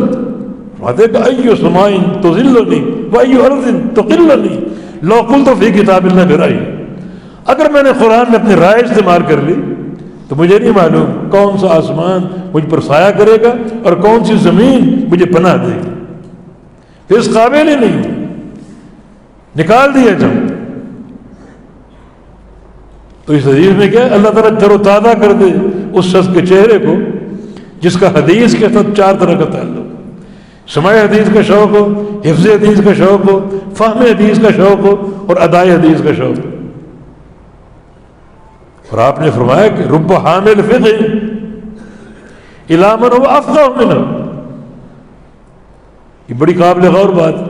ایو سماء تظلنی وایو ارض تقلنی لو قلت فی کتاب اللہ برائی، اگر میں نے قرآن میں اپنی رائے استعمال کر لی تو مجھے نہیں معلوم کون سا آسمان مجھ پر سایہ کرے گا اور کون سی زمین مجھے پناہ دے گی، پھر اس قابل ہی نہیں، نکال دیا جب۔ تو اس حدیث میں کیا ہے؟ اللہ تعالیٰ تر و تازہ کر دے اس شخص کے چہرے کو جس کا حدیث کے ساتھ چار طرح کا تعلق، سماع حدیث کا شوق ہو، حفظ حدیث کا شوق ہو، فہم حدیث کا شوق ہو اور ادائے حدیث کا شوق ہو۔ اور آپ نے فرمایا کہ رب حامل فقہ الی من هو افقہ منہ، یہ بڑی قابل غور بات ہے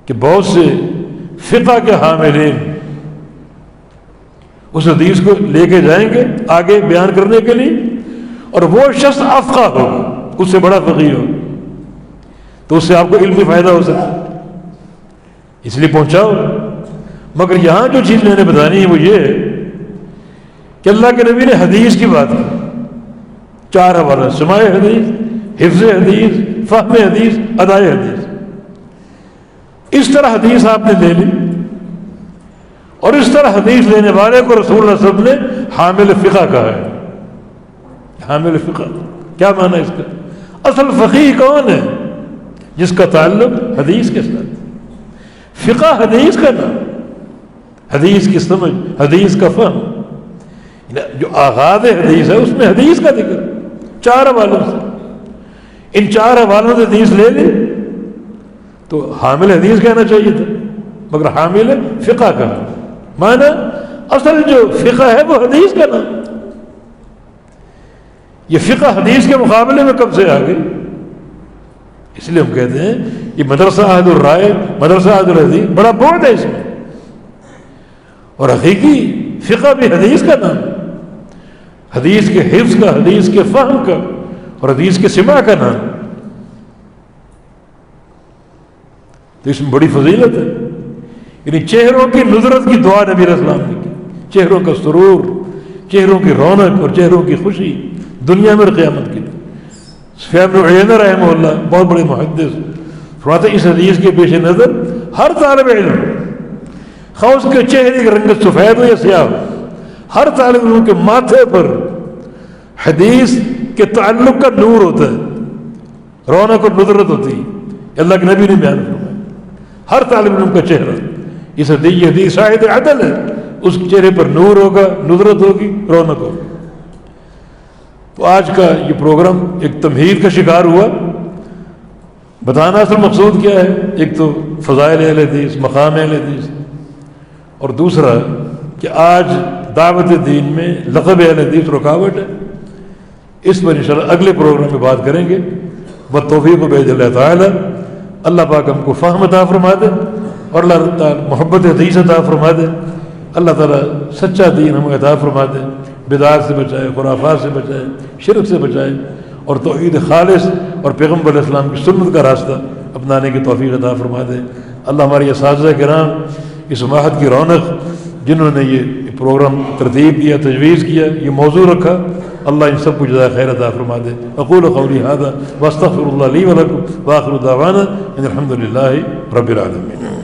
کہ بہت سے فقہ کے حاملین اس حدیث کو لے کے جائیں گے آگے بیان کرنے کے لیے، اور وہ شخص افقہ ہو، اس سے بڑا فقیہ ہو، تو اس سے آپ کو علمی فائدہ ہو سکتا ہے، اس لیے پہنچاؤ۔ مگر یہاں جو چیز میں نے بتانی ہے وہ یہ ہے کہ اللہ کے نبی نے حدیث کی بات کی، چار حوالہ، سماع حدیث، حفظ حدیث، فہم حدیث، ادائے حدیث۔ اس طرح حدیث آپ نے لے لی، اور اس طرح حدیث لینے والے کو رسول اللہ صلی اللہ علیہ وسلم نے حامل فقہ کہا ہے۔ حامل فقہ کیا معنی ہے اس کا؟ اصل فقیہ کون ہے؟ جس کا تعلق حدیث کے ساتھ، فقہ حدیث کا نام، حدیث کی سمجھ، حدیث کا فہم، جو آغاز حدیث ہے اس میں حدیث کا ذکر چار حوالوں سے، ان چار حوالوں سے حدیث لے لی تو حامل حدیث کہنا چاہیے تھا، مگر حامل فقہ کا معنی اصل جو فقہ ہے وہ حدیث کا نام۔ یہ فقہ حدیث کے مقابلے میں کب سے آ گئی؟ اس لیے ہم کہتے ہیں یہ مدرسہ اہل الرائے، مدرسہ اہل الحدیث بڑا بورڈ ہے اس میں، اور حقیقی فقہ بھی حدیث کا نام، حدیث کے حفظ کا، حدیث کے فہم کا اور حدیث کے سماع کا نام۔ تو اس میں بڑی فضیلت ہے، یعنی چہروں کی نظرت کی دعا نبی علیہ السلام نے کی، چہروں کا سرور، چہروں کی رونق اور چہروں کی خوشی دنیا میں اور قیامت کے لیے۔ سفیان بن عیینہ رحمہ اللہ بہت بڑے محدث فرماتے ہیں اس حدیث کے پیش نظر ہر طالب علم، خواہ اس کے چہرے کی رنگت سفید ہو یا سیاہ ہو، ہر طالب علم کے ماتھے پر حدیث کے تعلق کا نور ہوتا ہے، رونق اور نظرت ہوتی ہے۔ اللہ کے نبی نے بیان فرمایا ہر طالب علم کا چہرہ اس حدیث شاہد عدل ہے، اس چہرے پر نور ہوگا، نظرت ہوگی، رونق ہوگی۔ تو آج کا یہ پروگرام ایک تمہید کا شکار ہوا۔ بتانا اصل مقصود کیا ہے؟ ایک تو فضائل اہل حدیث، مقام اہل حدیث، اور دوسرا کہ آج دعوت دین میں لقب اہل حدیث رکاوٹ ہے، اس پر انشاءاللہ اگلے پروگرام میں بات کریں گے. بالتوفیق باذن اللہ تعالی. اللہ پاک ہم کو فہم عطا فرما دے اور اللہ تعالی محبت حدیث عطا فرما دے. اللہ تعالیٰ سچا دین ہمیں عطا فرما دے، بدعات سے بچائے، خرافات سے بچائے، شرک سے بچائے، اور توحید خالص اور پیغمبر علیہ السلام کی سنت کا راستہ اپنانے کی توفیق عطا فرما دے. اللہ ہماری اساتذہ کرام اس معہد کی رونق جنہوں نے یہ پروگرام ترتیب کیا، تجویز کیا، یہ موضوع رکھا، اللہ ان سب کو جزائے خیر عطا فرما دے. اقول قولی ھذا واستغفر اللہ لی ولکم واخر دعوانا ان الحمد للہ رب العالمین.